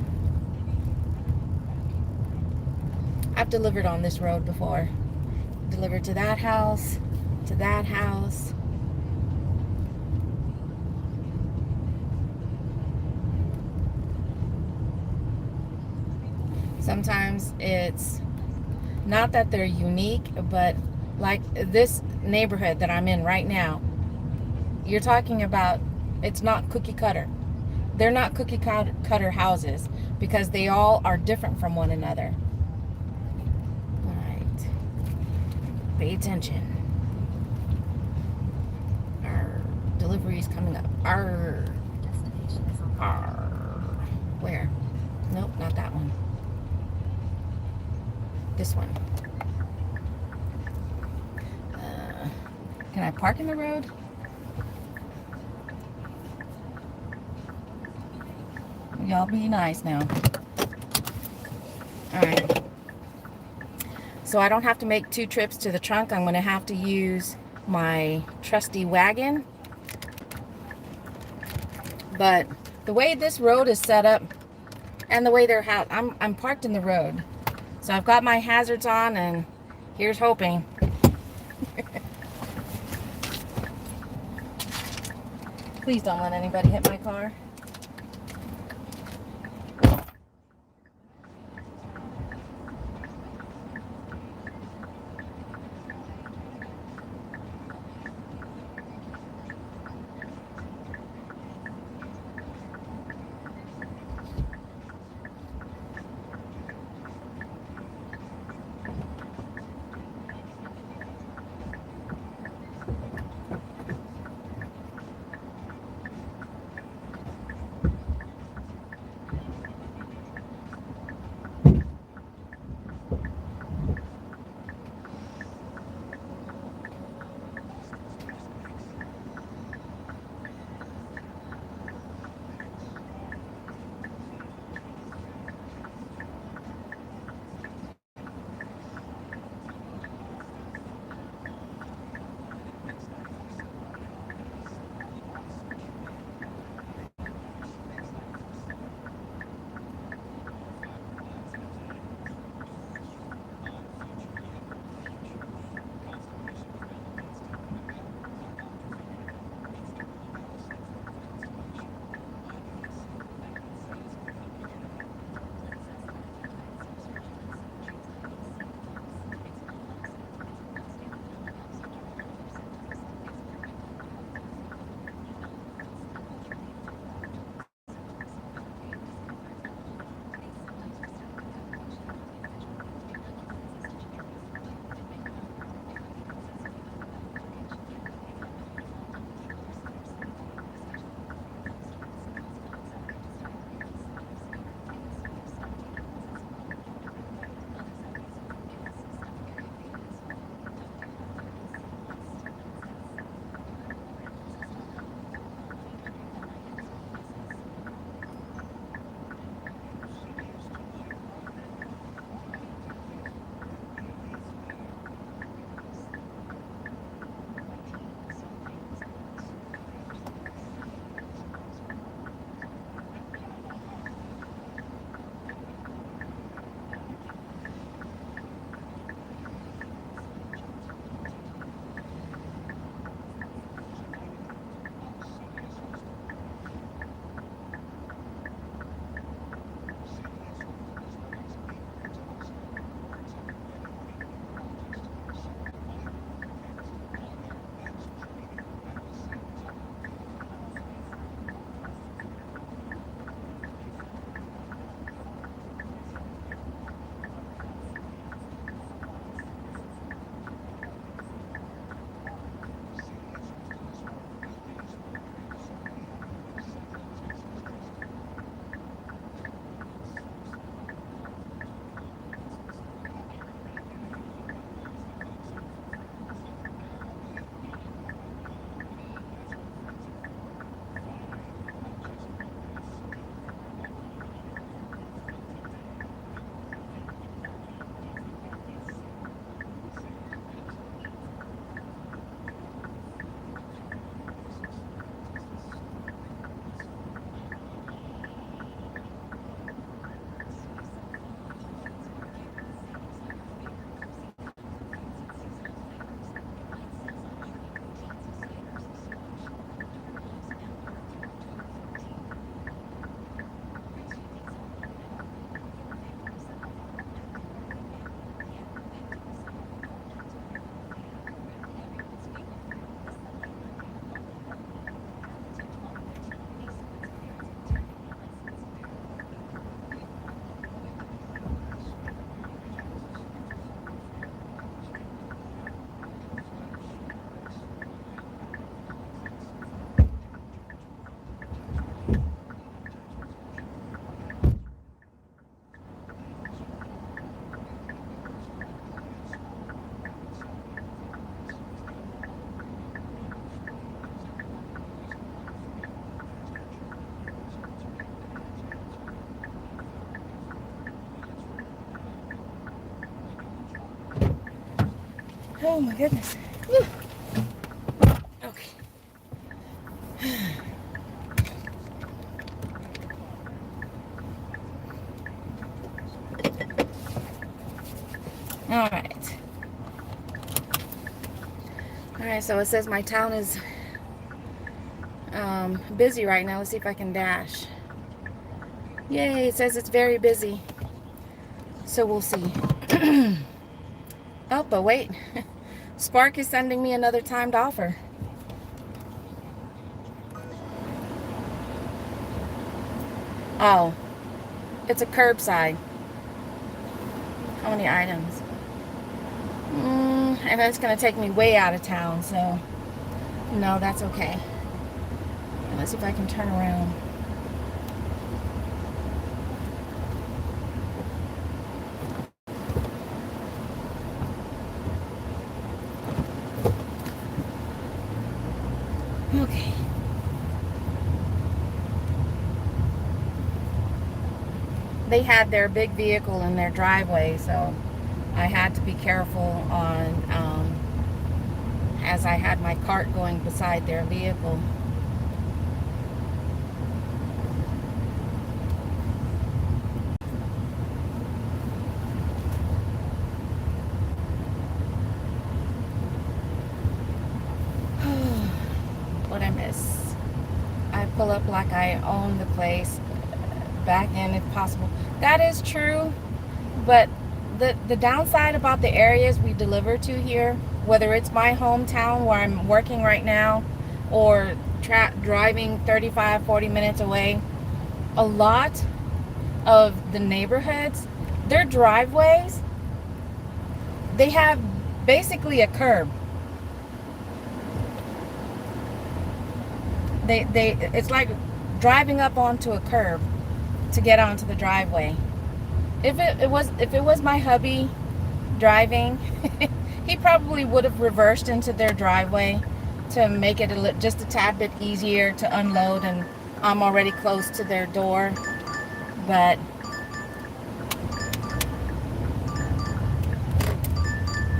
I've delivered on this road before, delivered to that house, to that house. Sometimes it's not that they're unique, but like this neighborhood that I'm in right now, you're talking about, it's not cookie cutter. They're not cookie cutter houses because they all are different from one another. All right. Pay attention. Our delivery is coming up. Our where? Nope, not that one. This one. Can I park in the road? Y'all be nice now. Alright. So I don't have to make 2 trips to the trunk. I'm going to have to use my trusty wagon. But the way this road is set up and the way they're I'm parked in the road. So I've got my hazards on, and here's hoping. Please don't let anybody hit my car. Oh my goodness. Whew. Okay. All right. All right, so it says my town is busy right now. Let's see if I can dash. Yay, it says it's very busy. So we'll see. Oh, but wait. Spark is sending me another timed offer. Oh, it's a curbside. How many items? And it's going to take me way out of town, so no, that's okay. And let's see if I can turn around. Okay. They had their big vehicle in their driveway, so I had to be careful on as I had my cart going beside their vehicle. What I miss? I pull up like I own the place. Back in if possible. That is true, but the downside about the areas we deliver to here, whether it's my hometown where I'm working right now or driving 35-40 minutes away, a lot of the neighborhoods, their driveways, they have basically a curb. It's like driving up onto a curb to get onto the driveway. If it was my hubby driving, he probably would have reversed into their driveway to make it just a tad bit easier to unload, and I'm already close to their door. But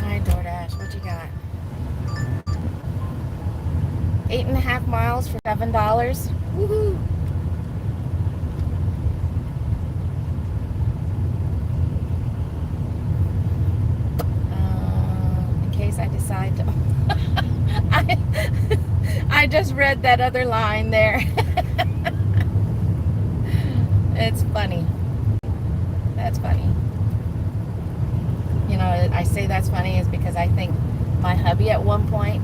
hi DoorDash, what you got? 8.5 miles for $7. Woohoo! I decide to I just read that other line there. It's funny. That's funny. You know, I say that's funny is because I think my hubby at one point,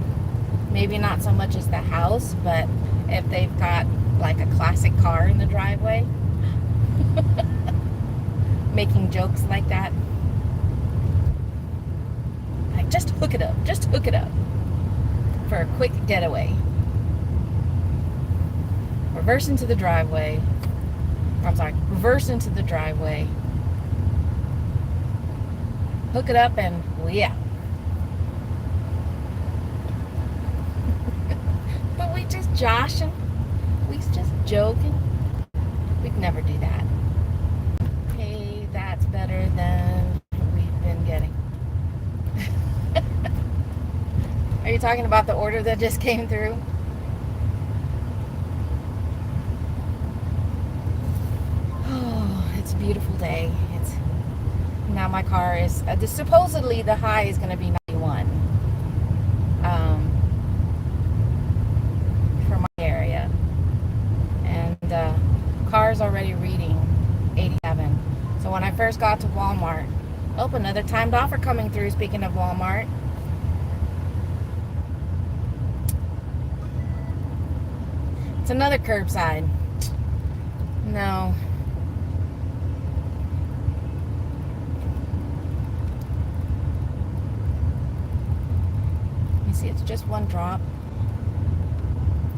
maybe not so much as the house, but if they've got like a classic car in the driveway, making jokes like that. Just hook it up. Just hook it up for a quick getaway. Reverse into the driveway. I'm sorry. Reverse into the driveway. Hook it up and we out. But we just joshing. We just joking. We'd never do that. Hey, that's better than we've been getting. Are you talking about the order that just came through? Oh, it's a beautiful day. Now my car is, supposedly the high is going to be 91 for my area. And the car's already reading 87. So when I first got to Walmart, oh, another timed offer coming through, speaking of Walmart. It's another curbside. No. You see, it's just one drop.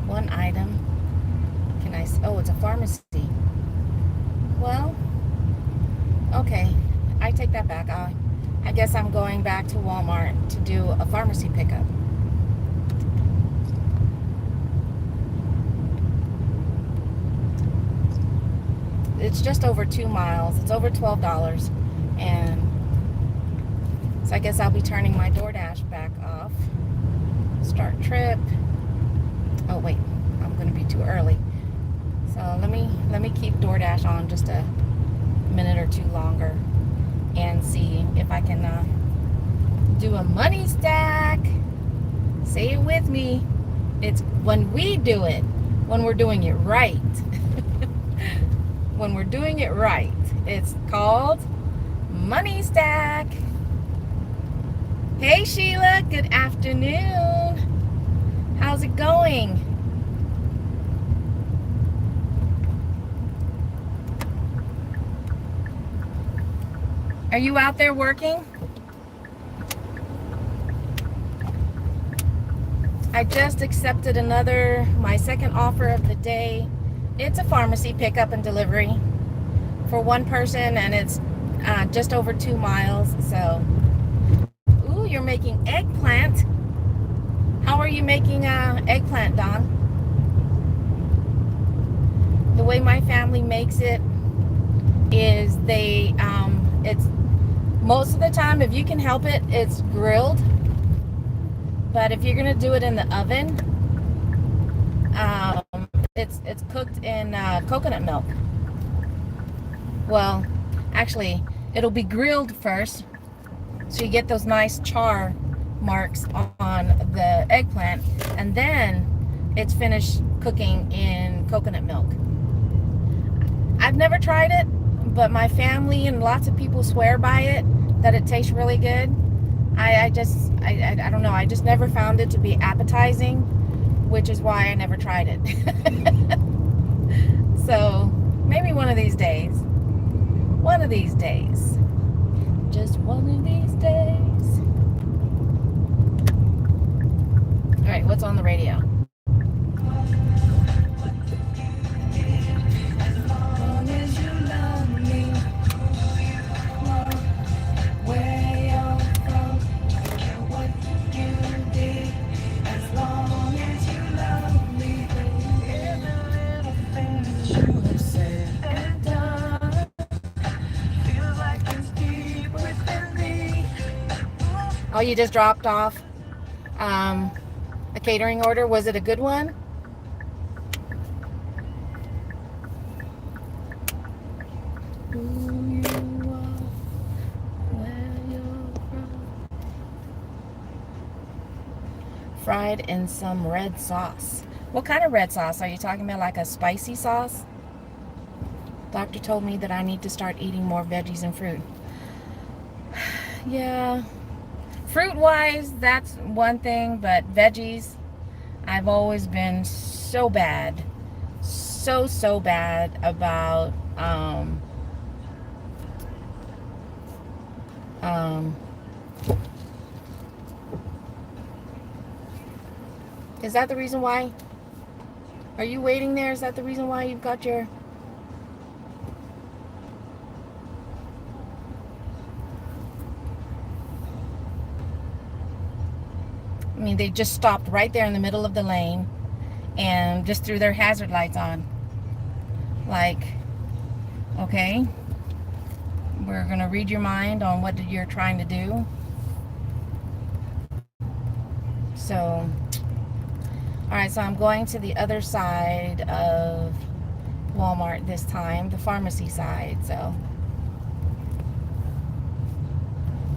One item. Can I see? Oh, it's a pharmacy. Well, okay. I take that back. I guess I'm going back to Walmart to do a pharmacy pickup. It's just over 2 miles. It's over $12, and So I guess I'll be turning my DoorDash back off. Start trip. Oh wait, I'm gonna be too early. So let me keep DoorDash on just a minute or two longer and see if I can do a money stack. Say it with me. It's when we do it, when we're doing it right. When we're doing it right. It's called money stack. Hey Sheila, good afternoon. How's it going? Are you out there working? I just accepted my second offer of the day. It's a pharmacy pickup and delivery for one person, and it's just over 2 miles. So, ooh, you're making eggplant. How are you making eggplant, Don? The way my family makes it is it's most of the time, if you can help it, it's grilled. But if you're gonna do it in the oven, it's cooked in coconut milk. Well, actually, it'll be grilled first, so you get those nice char marks on the eggplant, and then it's finished cooking in coconut milk. I've never tried it, but my family and lots of people swear by it, that it tastes really good. I don't know. I just never found it to be appetizing, which is why I never tried it. So maybe one of these days. One of these days. Just one of these days. All right, what's on the radio? Oh, you just dropped off a catering order. Was it a good one? Fried in some red sauce. What kind of red sauce? Are you talking about like a spicy sauce? Doctor told me that I need to start eating more veggies and fruit. Yeah. Fruit-wise, that's one thing, but veggies, I've always been so bad. So bad about is that the reason why? Are you waiting there? Is that the reason why you've got your... I mean, they just stopped right there in the middle of the lane and just threw their hazard lights on. Like, okay, we're going to read your mind on what you're trying to do. So, all right, so I'm going to the other side of Walmart this time, the pharmacy side. So,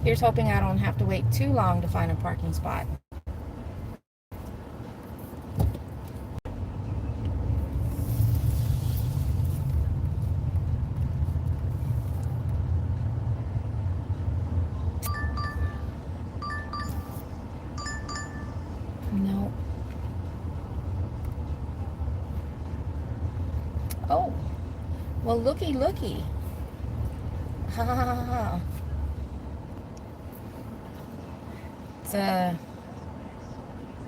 here's hoping I don't have to wait too long to find a parking spot. No. Oh, well, looky. Ha ha ha ha. It's a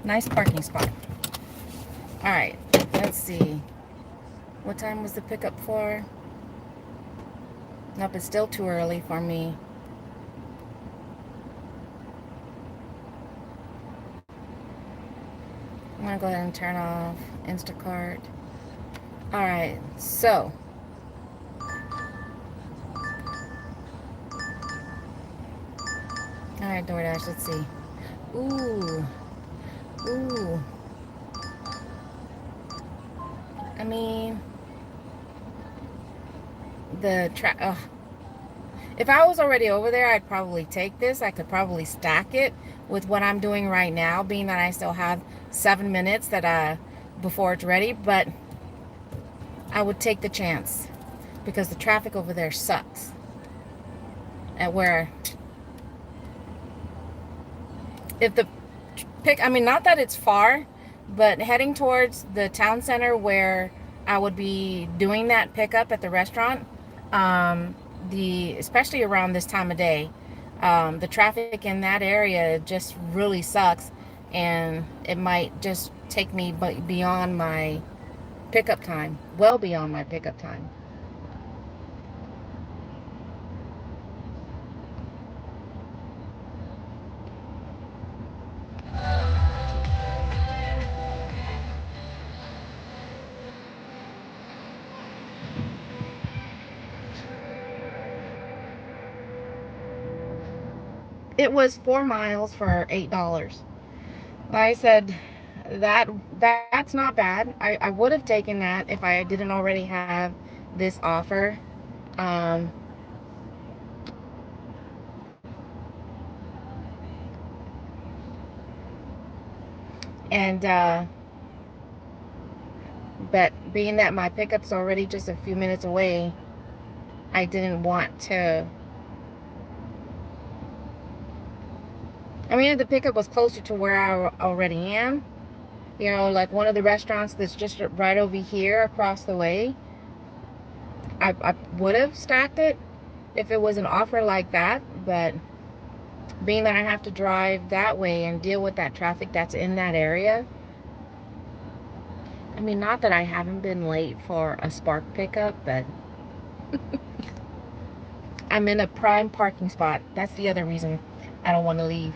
nice parking spot. All right, let's see. What time was the pickup for? Nope, it's still too early for me. I'm gonna go ahead and turn off Instacart. All right, so all right, DoorDash, let's see. Ooh. Ooh. I mean, if I was already over there, I'd probably take this. I could probably stack it with what I'm doing right now, being that I still have 7 minutes before it's ready. But I would take the chance because the traffic over there sucks. If the I mean, not that it's far, but heading towards the town center where I would be doing that pickup at the restaurant, especially around this time of day, the traffic in that area just really sucks, and it might just take me beyond my pickup time, well beyond my pickup time. It was 4 miles for $8. Like I said, that's not bad. I would have taken that if I didn't already have this offer. Um, and but being that my pickup's already just a few minutes away, I didn't want to. I mean, if the pickup was closer to where I already am, like one of the restaurants that's just right over here across the way, I would have stacked it if it was an offer like that. But being that I have to drive that way and deal with that traffic that's in that area, I mean, not that I haven't been late for a Spark pickup, but I'm in a prime parking spot. That's the other reason I don't want to leave.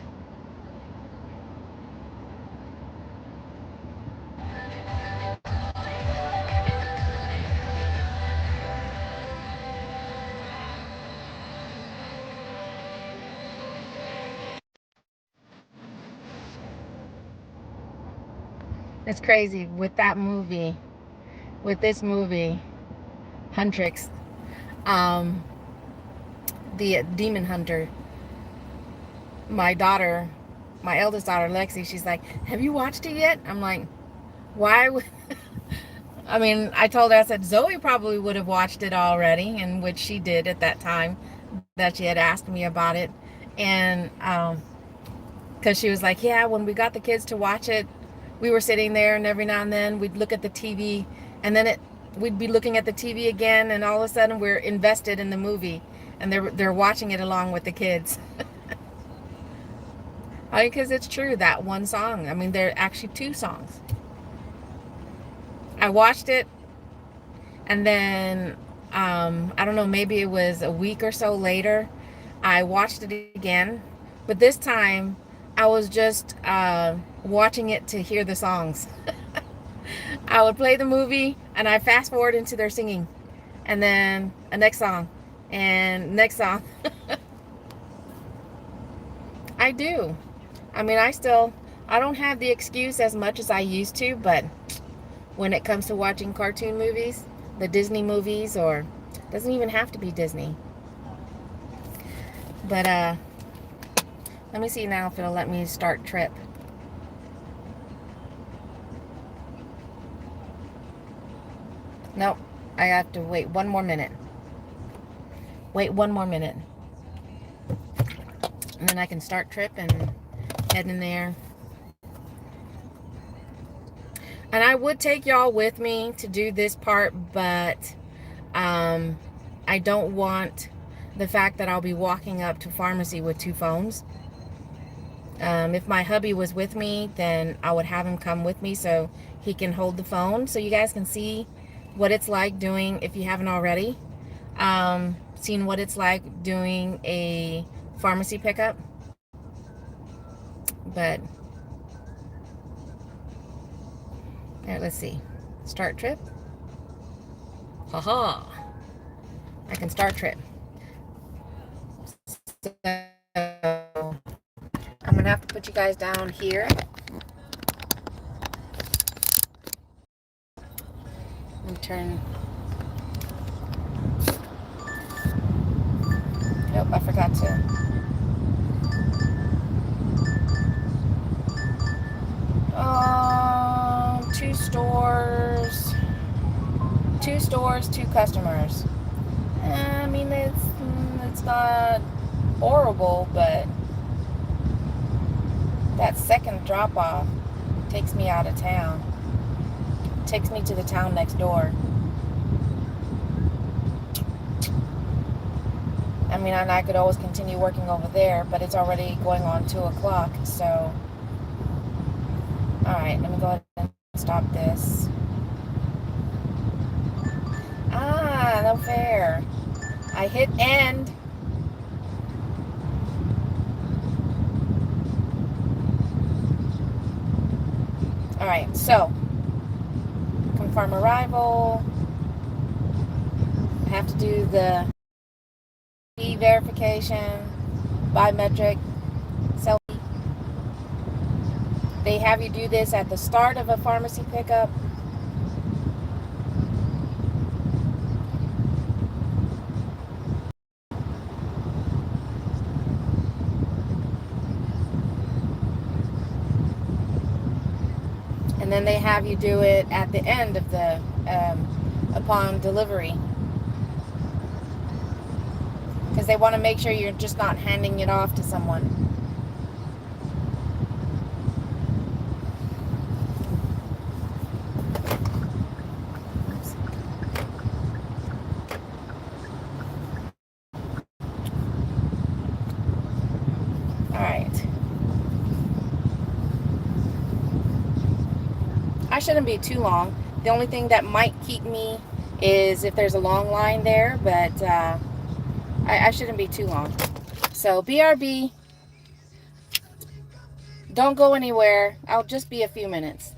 It's crazy with this movie, Huntrix, um, the Demon Hunter. My eldest daughter, Lexi, she's like, "Have you watched it yet?" I'm like, "Why would?" I mean, I told her, I said, Zoe probably would have watched it already, and which she did at that time that she had asked me about it. And because she was like, yeah, when we got the kids to watch it, we were sitting there, and every now and then we'd look at the TV, and then we'd be looking at the TV again, and all of a sudden we're invested in the movie, and they're watching it along with the kids. I mean, because it's true, that one song. I mean, there are actually 2 songs. I watched it, and then I don't know, maybe it was a week or so later, I watched it again, but this time I was just watching it to hear the songs. I would play the movie and I fast forward into their singing, and then a next song and next song. I do. I mean, I don't have the excuse as much as I used to, but when it comes to watching cartoon movies, the Disney movies, or doesn't even have to be Disney. But let me see now if it'll let me start trip. Nope, I have to wait 1 more minute. Wait 1 more minute. And then I can start trip and head in there. And I would take y'all with me to do this part, but I don't want the fact that I'll be walking up to pharmacy with 2 phones. If my hubby was with me, then I would have him come with me so he can hold the phone, so you guys can see what it's like doing, if you haven't already, seen what it's like doing a pharmacy pickup. But let's see, start trip. Haha, I can start trip. So gonna have to put you guys down here. Let me turn. Nope, I forgot to. Two stores. Two stores, two customers. I mean, it's not horrible, but that second drop off takes me out of town. Takes me to the town next door. I mean, and I could always continue working over there, but it's already going on 2 o'clock, so. Alright, let me go ahead and stop this. Ah, no fair. I hit end. Alright, so. Confirm arrival. I have to do the verification, biometric, selfie. They have you do this at the start of a pharmacy pickup. And then they have you do it at the end of the, upon delivery. Because they want to make sure you're just not handing it off to someone. Oops. All right. I shouldn't be too long. The only thing that might keep me is if there's a long line there, but I shouldn't be too long. So BRB, don't go anywhere. I'll just be a few minutes.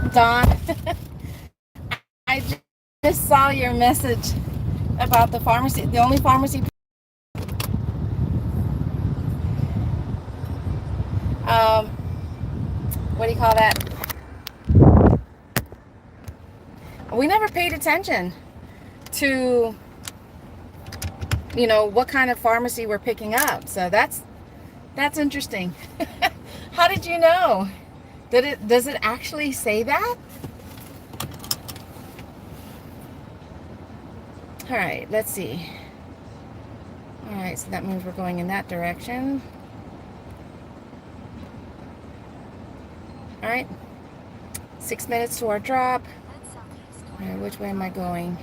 Dawn, I just saw your message about the pharmacy. The only pharmacy, what do you call that? We never paid attention to, what kind of pharmacy we're picking up. So that's interesting. How did you know? Does it actually say that? All right, let's see. All right, so that means we're going in that direction. All right, 6 minutes to our drop. All right, which way am I going?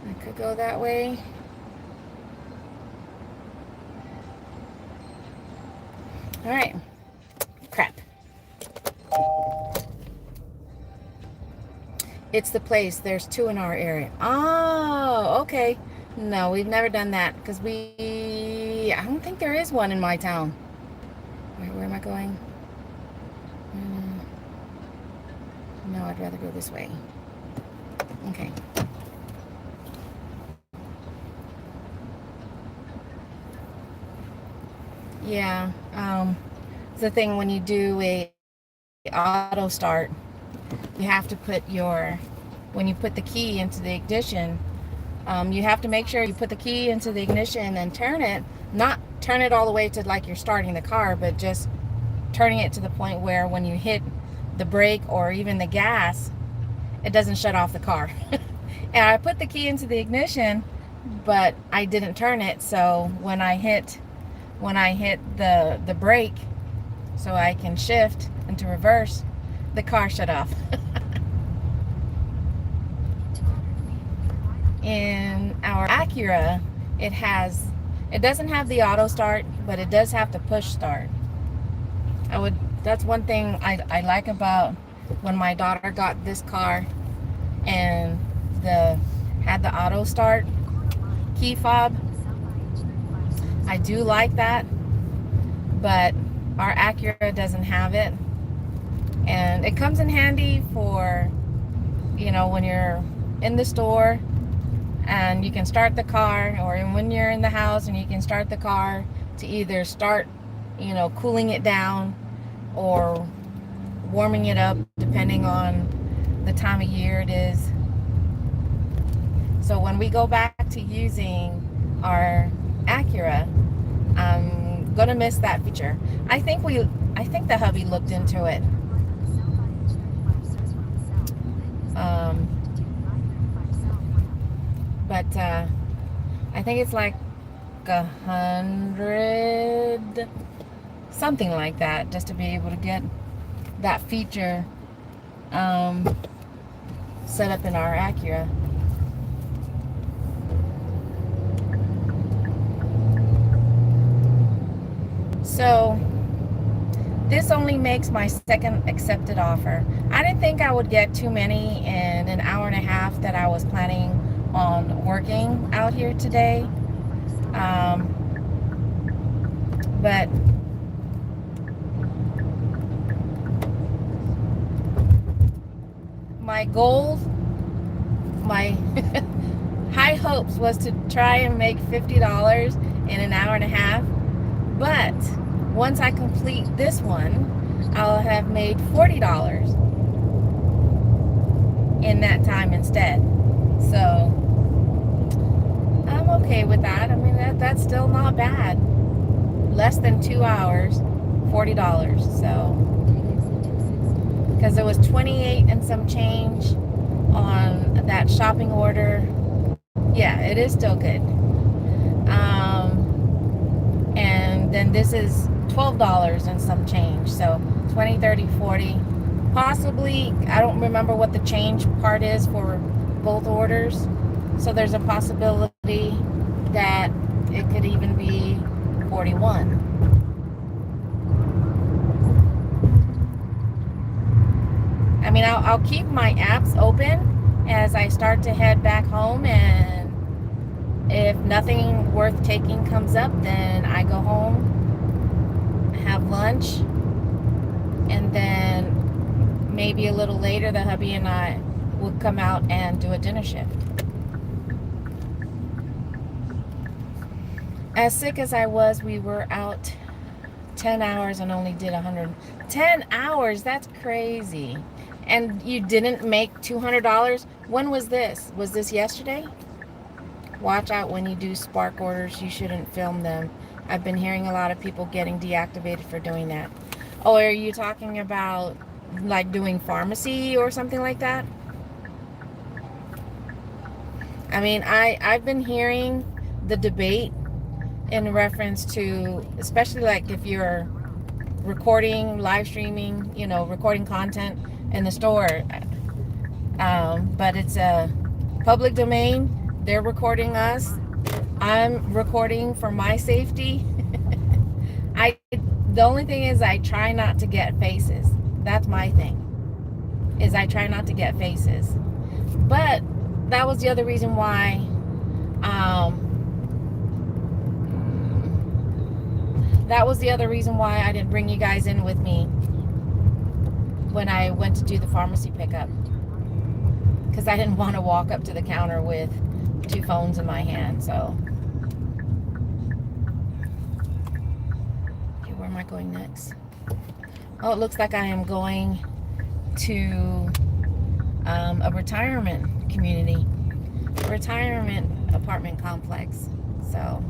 I could go that way. All right, crap. It's the place. There's 2 in our area. Oh, okay. No, we've never done that because I don't think there is one in my town. Wait, where am I going? No, I'd rather go this way. Okay. Yeah. It's the thing when you do a auto start, you have to put when you put the key into the ignition, you have to make sure you put the key into the ignition and turn it, not turn it all the way to like you're starting the car, but just turning it to the point where when you hit the brake or even the gas, it doesn't shut off the car. And I put the key into the ignition, but I didn't turn it, so when I hit the brake so I can shift into reverse, the car shut off. In our Acura, it doesn't have the auto start, but it does have the push start. That's one thing I like about when my daughter got this car and had the auto start key fob. I do like that, but our Acura doesn't have it, and it comes in handy for when you're in the store and you can start the car, or when you're in the house and you can start the car to either start cooling it down or warming it up depending on the time of year it is. So when we go back to using our Acura, I'm gonna miss that feature. I think the hubby looked into it. But I think it's like 100, something like that, just to be able to get that feature set up in our Acura. So this only makes my second accepted offer. I didn't think I would get too many in an hour and a half that I was planning on working out here today. But my goal, my high hopes was to try and make $50 in an hour and a half. But once I complete this one, I'll have made $40 in that time instead. So I'm okay with that. I mean, that's still not bad. Less than 2 hours, $40. So, because there was 28 and some change on that shopping order. Yeah, it is still good. And then this is $12 and some change. So 20, 30, 40. Possibly, I don't remember what the change part is for both orders. So there's a possibility that it could even be 41. I mean, I'll keep my apps open as I start to head back home, and if nothing worth taking comes up, then I go home, have lunch, and then maybe a little later, the hubby and I would come out and do a dinner shift. As sick as I was, we were out 10 hours and only did 100. 10 hours, that's crazy. And you didn't make $200? When was this? Was this yesterday? Watch out when you do spark orders. You shouldn't film them. I've been hearing a lot of people getting deactivated for doing that. Oh, are you talking about like doing pharmacy or something like that? I mean, I've been hearing the debate in reference to, especially like if you're recording, live streaming, you know, recording content in the store. But it's a public domain. They're recording us. I'm recording for my safety. The only thing is I try not to get faces. That's my thing. Is I try not to get faces. But that was the other reason why I didn't bring you guys in with me when I went to do the pharmacy pickup, because I didn't want to walk up to the counter with 2 phones in my hand. So okay, where am I going next? Oh, it looks like I am going to a retirement community, retirement apartment complex. So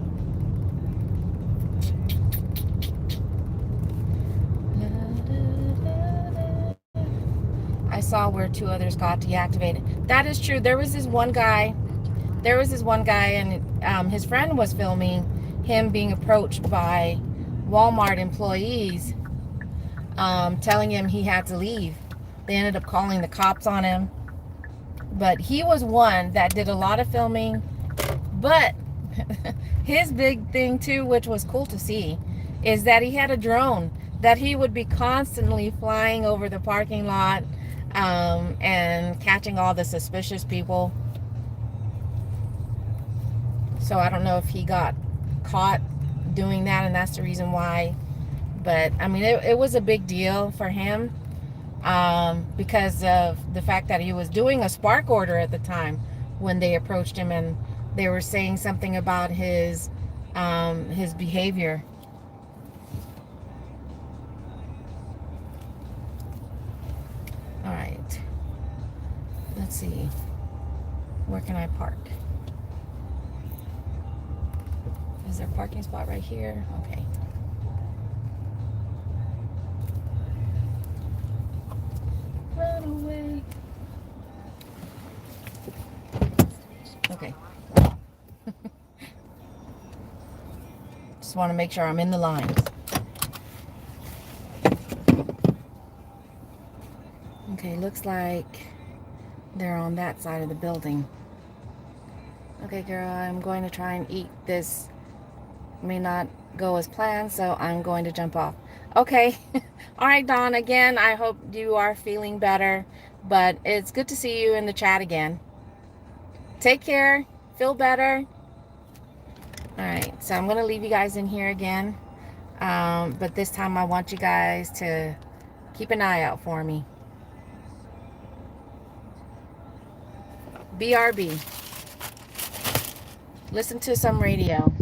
I saw where 2 others got deactivated. That is true. There was this one guy, and his friend was filming him being approached by Walmart employees, telling him he had to leave. They ended up calling the cops on him. But he was one that did a lot of filming. But his big thing too, which was cool to see, is that he had a drone that he would be constantly flying over the parking lot, and catching all the suspicious people. So I don't know if he got caught doing that and that's the reason why. But I mean, it was a big deal for him, because of the fact that he was doing a spark order at the time when they approached him, and they were saying something about his behavior. All right, let's see, where can I park? Is there a parking spot right here? Okay. Run away. Okay. Just want to make sure I'm in the lines. Okay, looks like they're on that side of the building. Okay, girl, I'm going to try and eat this. May not go as planned, so I'm going to jump off. Okay. All right, Dawn, again, I hope you are feeling better, but it's good to see you in the chat again. Take care. Feel better. All right, so I'm going to leave you guys in here again, but this time I want you guys to keep an eye out for me. BRB. Listen to some radio.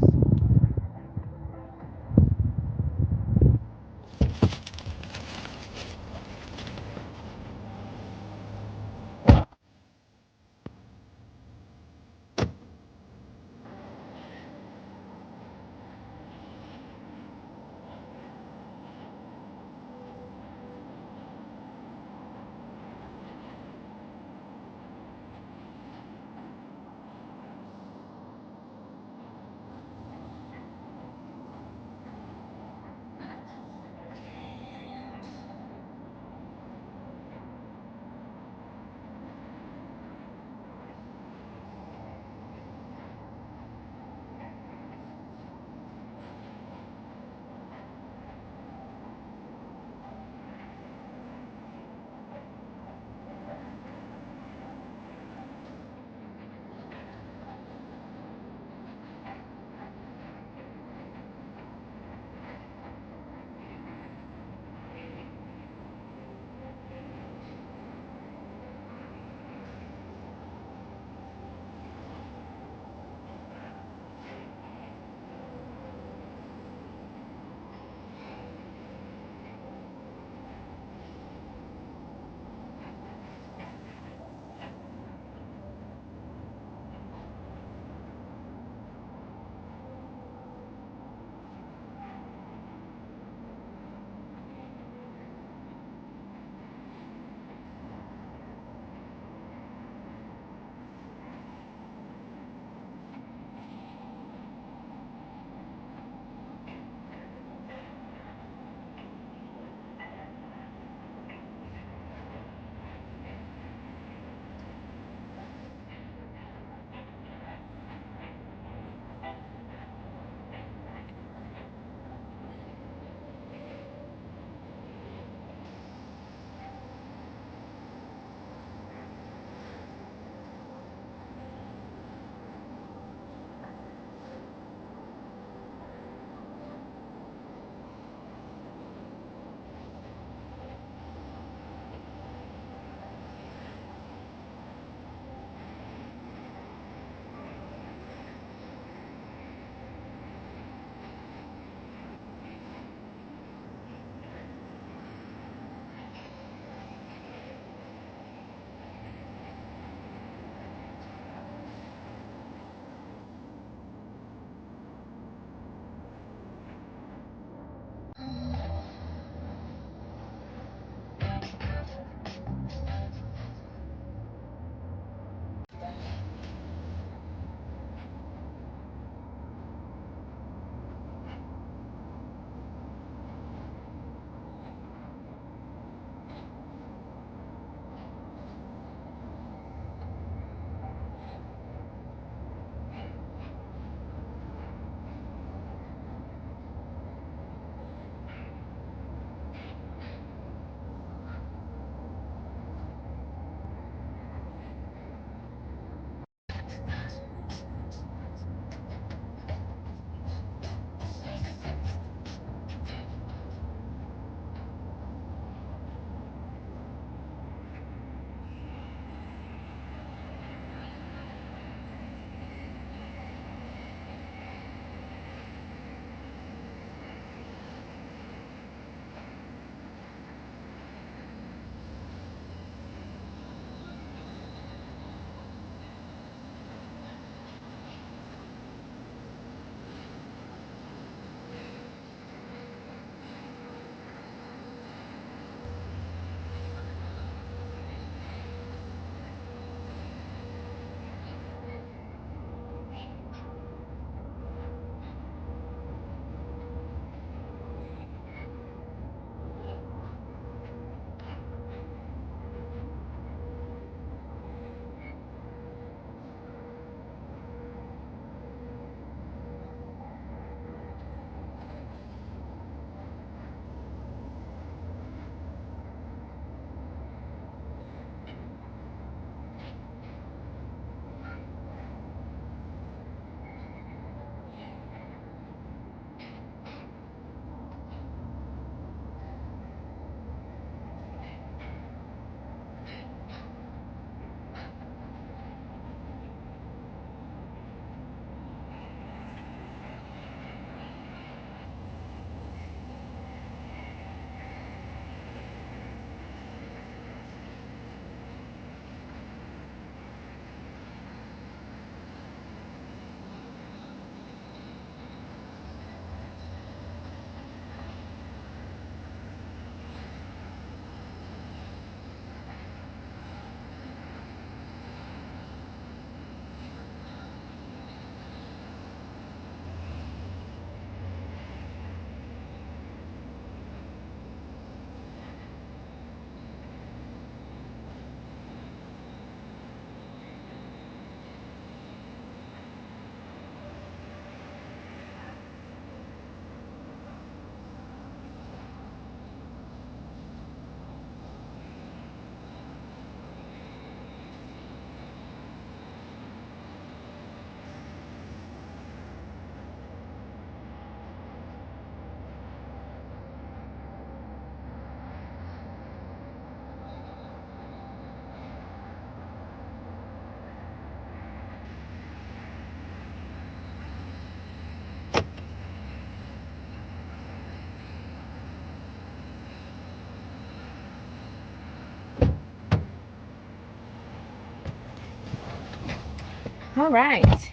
All right.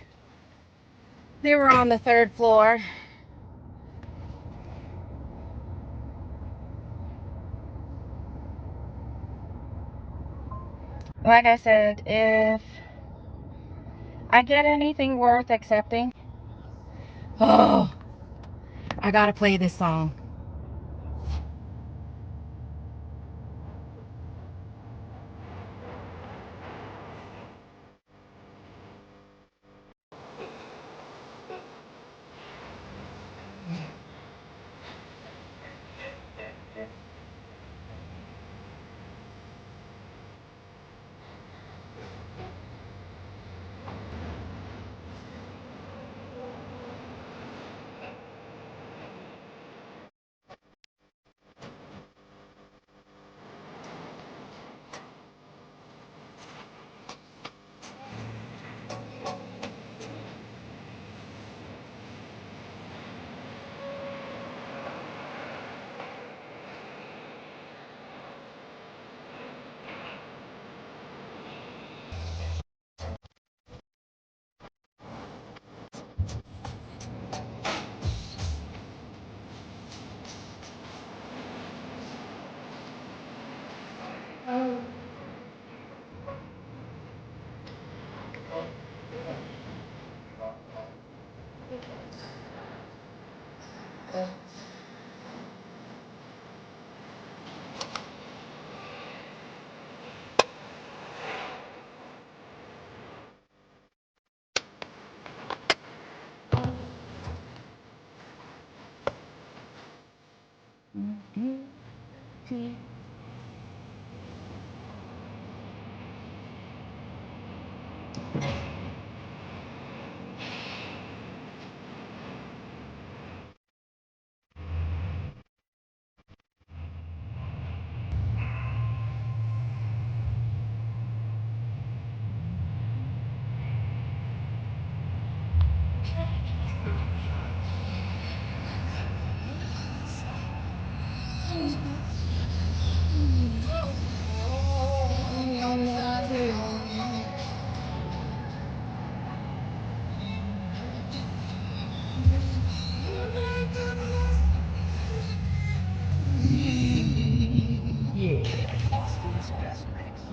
They were on the 3rd floor. Like I said, if I get anything worth accepting, oh, I gotta play this song.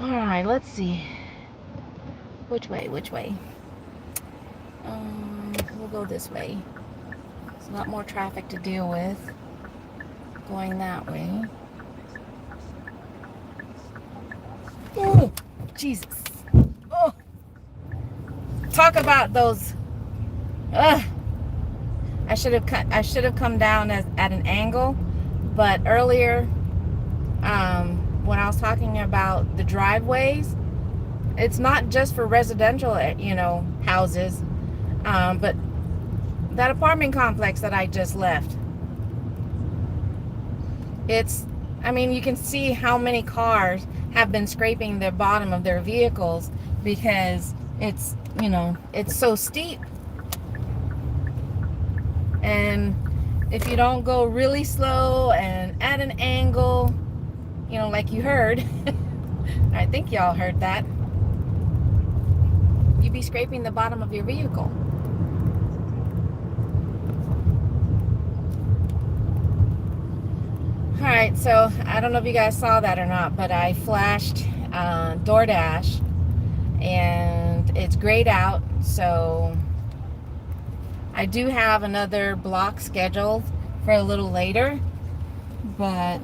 All right, let's see. Which way? Which way? We'll go this way. There's a lot more traffic to deal with going that way. Oh, Jesus. Oh, talk about those. Ugh. I should have come down at an angle, but earlier, when I was talking about the driveways, it's not just for residential, houses, but that apartment complex that I just left. You can see how many cars have been scraping the bottom of their vehicles because it's so steep. And if you don't go really slow and at an angle, like you heard, I think y'all heard that, you'd be scraping the bottom of your vehicle. Alright, so I don't know if you guys saw that or not, but I flashed DoorDash and it's grayed out, so I do have another block scheduled for a little later, but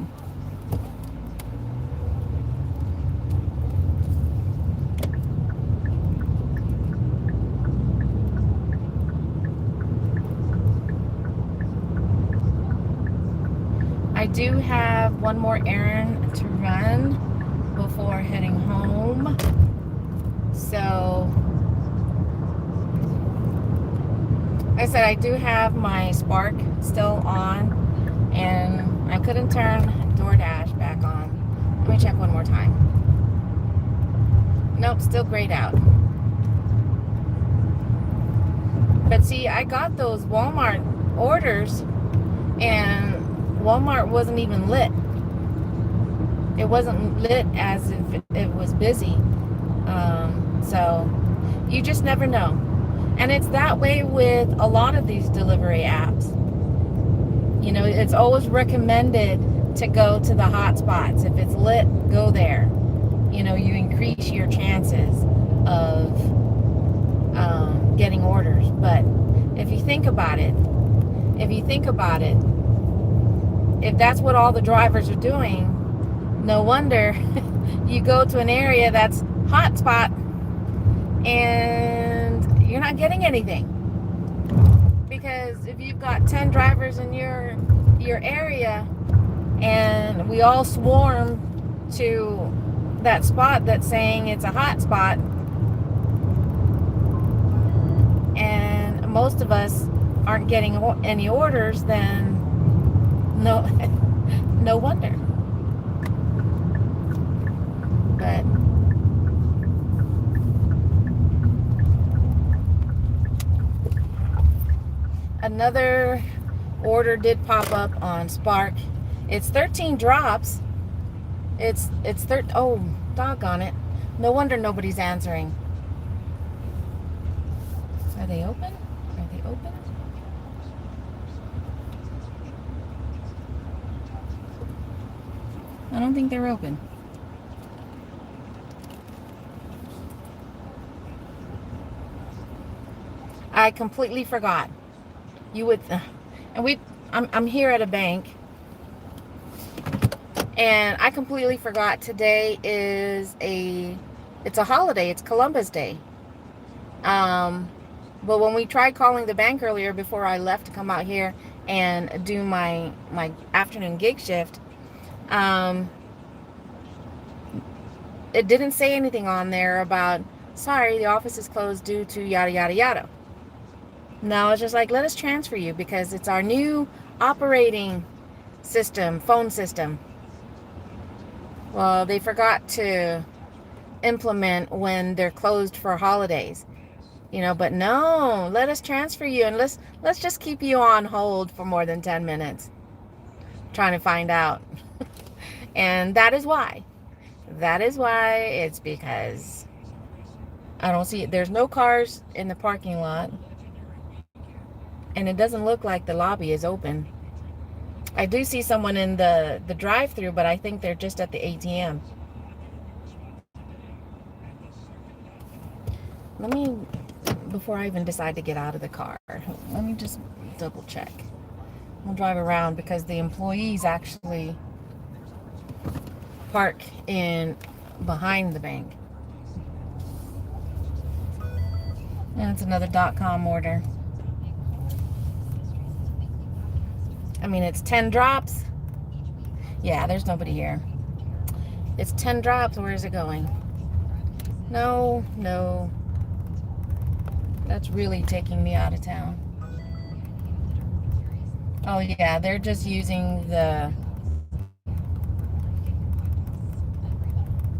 I do have one more errand to run before heading home. So, like I said, I do have my Spark still on, and I couldn't turn DoorDash back on. Let me check one more time. Nope, still grayed out. But see, I got those Walmart orders, and Walmart wasn't even lit. It wasn't lit as if it was busy. So You just never know. And it's that way with a lot of these delivery apps. You know, it's always recommended to go to the hot spots. If it's lit, go there. You know, you increase your chances of getting orders. But if you think about it, if that's what all the drivers are doing, no wonder you go to an area that's hot spot and you're not getting anything. Because if you've got 10 drivers in your area and we all swarm to that spot that's saying it's a hot spot, and most of us aren't getting any orders, then no wonder. But another order did pop up on Spark. It's 13 drops. Oh, doggone it. No wonder nobody's answering. Are they open? Are they open? I don't think they're open. I completely forgot. You would, and I'm here at a bank, and I completely forgot today is it's a holiday. It's Columbus Day. But when we tried calling the bank earlier before I left to come out here and do my afternoon gig shift, it didn't say anything on there about, sorry, the office is closed due to yada yada yada. No, it's just like, let us transfer you because it's our new operating system, phone system. Well, they forgot to implement when they're closed for holidays. You know, but no, let us transfer you and let's just keep you on hold for more than 10 minutes trying to find out. And that is why. It's because I don't see it. There's no cars in the parking lot. And it doesn't look like the lobby is open. I do see someone in the drive-thru, but I think they're just at the ATM. Before I even decide to get out of the car, let me just double check. I'll drive around because the employees actually park in behind the bank. And it's another .com order. I mean, it's 10 drops. Yeah, there's nobody here. It's 10 drops. Where is it going? No. That's really taking me out of town. Oh, yeah, they're just using the...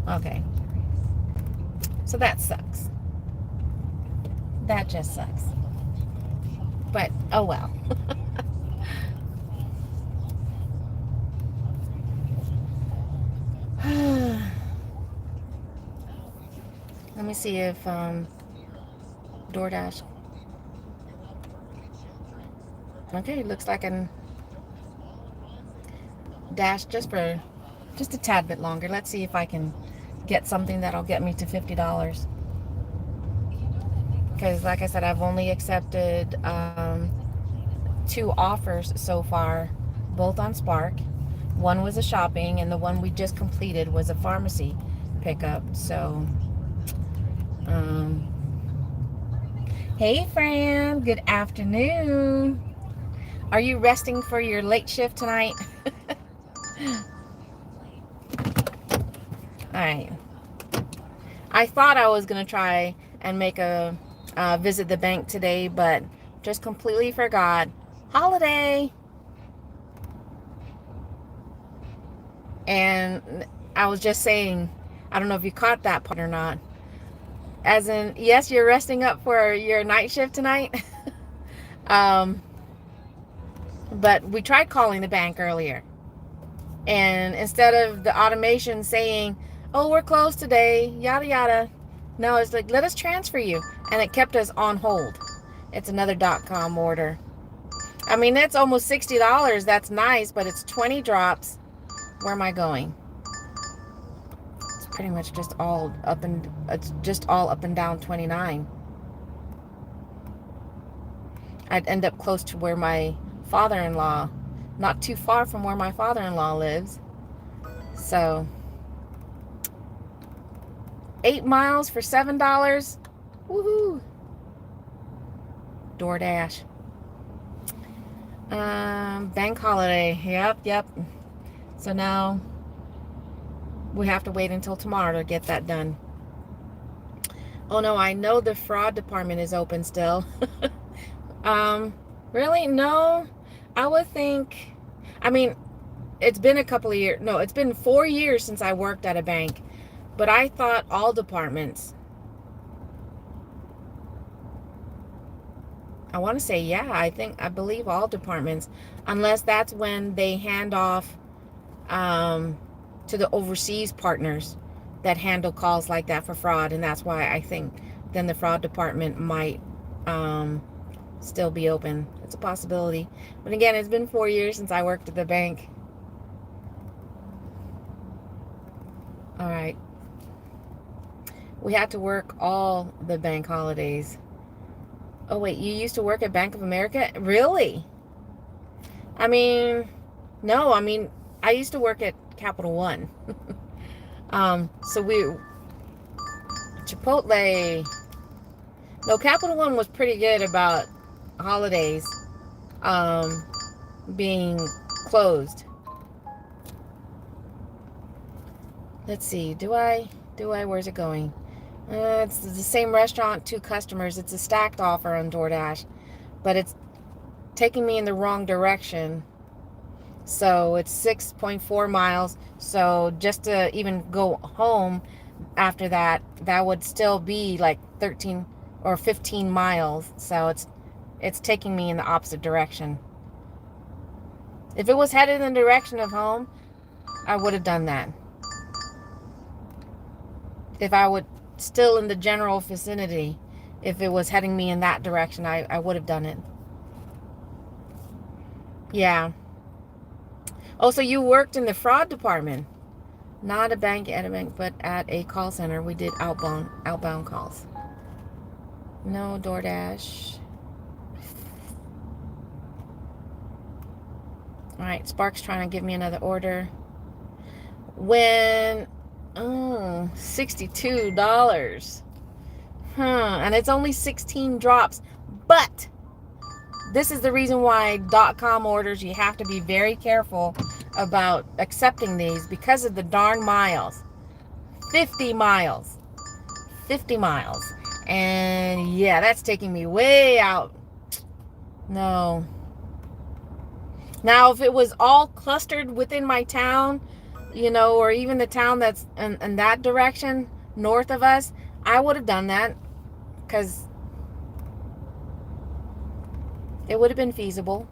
Okay. So that sucks. That just sucks. But, oh well. Let me see if DoorDash. Okay, looks like an dash just a tad bit longer. Let's see if I can get something that'll get me to $50. Because like I said, I've only accepted 2 offers so far, both on Spark. One was a shopping, and the one we just completed was a pharmacy pickup. So, hey Fran, good afternoon. Are you resting for your late shift tonight? Alright. I thought I was going to try and make a visit the bank today, but just completely forgot. Holiday! And I was just saying, I don't know if you caught that part or not. As in, yes, you're resting up for your night shift tonight. But we tried calling the bank earlier. And instead of the automation saying, oh, we're closed today, yada, yada, No, it's like, let us transfer you. And it kept us on hold. It's another .com order. I mean, it's almost $60. That's nice, but it's 20 drops. Where am I going? It's pretty much just all up and down 29. I'd end up close to where my father-in-law, not too far from where my father-in-law lives. So 8 miles for $7. Woohoo! DoorDash. Bank holiday. Yep. So now we have to wait until tomorrow to get that done. Oh no, I know the fraud department is open still. Really? No. I would think, I mean, it's been a couple of years. No, it's been 4 years since I worked at a bank. But I thought all departments. I want to say, yeah, I believe all departments. Unless that's when they hand off to the overseas partners that handle calls like that for fraud. And that's why I think then the fraud department might still be open. It's a possibility. But again, it's been 4 years since I worked at the bank. All right. We had to work all the bank holidays. Oh, wait, you used to work at Bank of America? Really? I mean, no, I used to work at Capital One. So Chipotle. No, Capital One was pretty good about holidays being closed. Let's see, where's it going? It's the same restaurant, 2 customers. It's a stacked offer on DoorDash, but it's taking me in the wrong direction. So it's 6.4 miles. So just to even go home after that, that would still be like 13 or 15 miles. So it's taking me in the opposite direction. If it was headed in the direction of home, I would have done that. If I would still in the general vicinity, if it was heading me in that direction, I would have done it. Yeah. Oh, so you worked in the fraud department. Not a bank at a bank, but at a call center. We did outbound calls. No, DoorDash. All right, Spark's trying to give me another order. $62. And it's only 16 drops. But this is the reason why .com orders, you have to be very careful about accepting these because of the darn miles. 50 miles. 50 miles. And yeah, that's taking me way out. No. Now, if it was all clustered within my town, or even the town that's in that direction, north of us, I would have done that because it would have been feasible.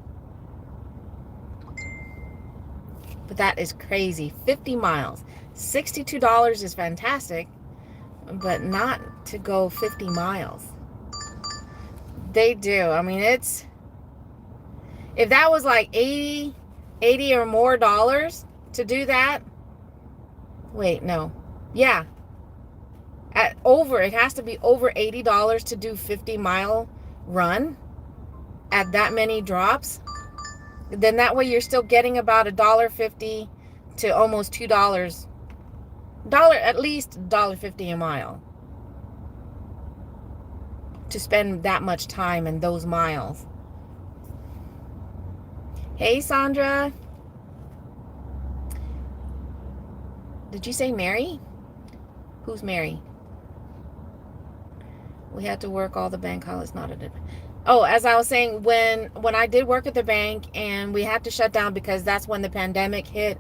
But that is crazy. 50 miles. $62 is fantastic, but not to go 50 miles. They do. If that was like 80 or more dollars to do that. Wait, no. Yeah. It has to be over $80 to do 50-mile run at that many drops. Then that way you're still getting about $1.50 to almost $2. At least $1.50 a mile. To spend that much time in those miles. Hey, Sandra. Did you say Mary? Who's Mary? We had to work all the bank holidays. Not at it. Oh, as I was saying, when I did work at the bank and we had to shut down because that's when the pandemic hit.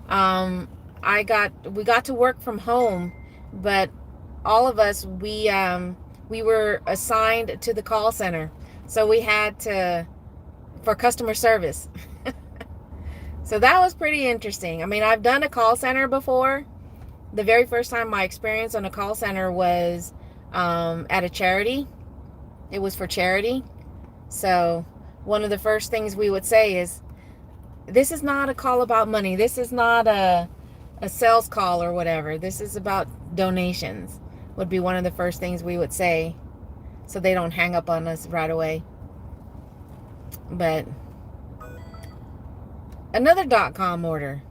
We got to work from home, but all of us we were assigned to the call center, so we had to for customer service. So that was pretty interesting. I've done a call center before. The very first time my experience on a call center was at a charity. It was for charity. So one of the first things we would say is, this is not a call about money. This is not a sales call or whatever. This is about donations, would be one of the first things we would say, so they don't hang up on us right away. But another .com order,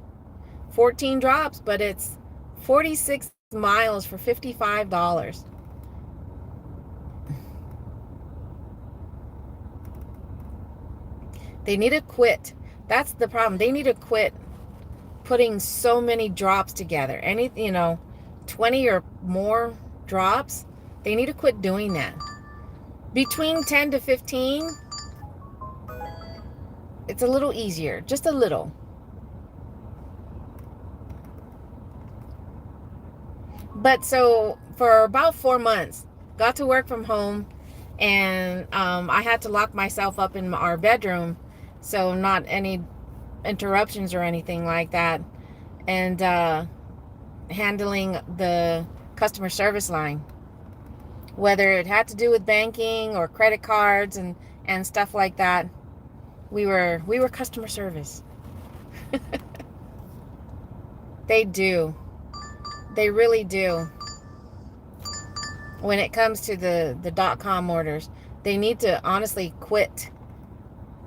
14 drops, but it's 46 miles for $55. They need to quit. That's the problem. They need to quit putting so many drops together. 20 or more drops. They need to quit doing that. Between 10 to 15, it's a little easier. Just a little. But so for about 4 months, got to work from home, and I had to lock myself up in our bedroom, so not any interruptions or anything like that, and handling the customer service line, whether it had to do with banking or credit cards and stuff like that. We were customer service. They do. They really do. When it comes to the .com orders, they need to honestly quit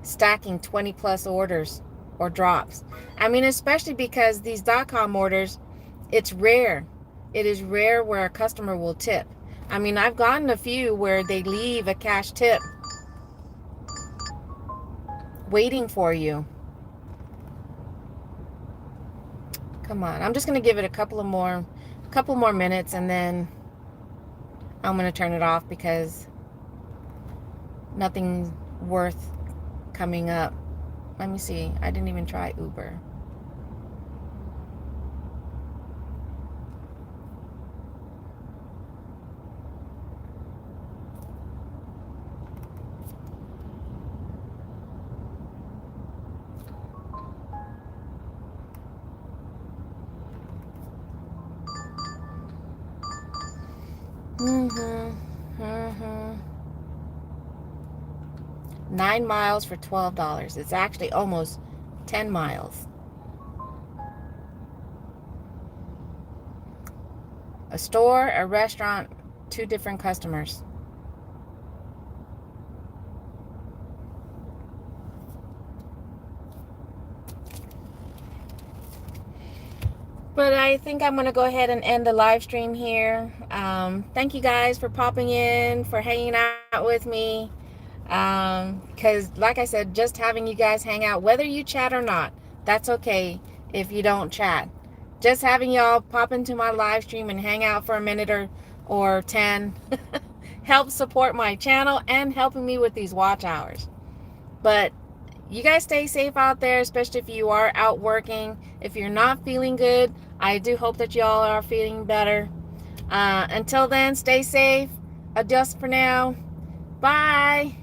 stacking 20 plus orders or drops. I mean, especially because these .com orders, it's rare. It is rare where a customer will tip. I mean, I've gotten a few where they leave a cash tip waiting for you. Come on. I'm just going to give it a couple more minutes, and then I'm going to turn it off because nothing's worth coming up. Let me see. I didn't even try Uber. Mm-hmm. 9 miles for $12. It's actually almost 10 miles. A store, a restaurant, 2 different customers. But I think I'm going to go ahead and end the live stream here. Thank you guys for popping in, for hanging out with me. Because like I said, just having you guys hang out, whether you chat or not, that's okay if you don't chat. Just having y'all pop into my live stream and hang out for a minute or 10 helps support my channel and helping me with these watch hours. But you guys stay safe out there, especially if you are out working. If you're not feeling good, I do hope that y'all are feeling better. Until then, stay safe. Adios for now. Bye.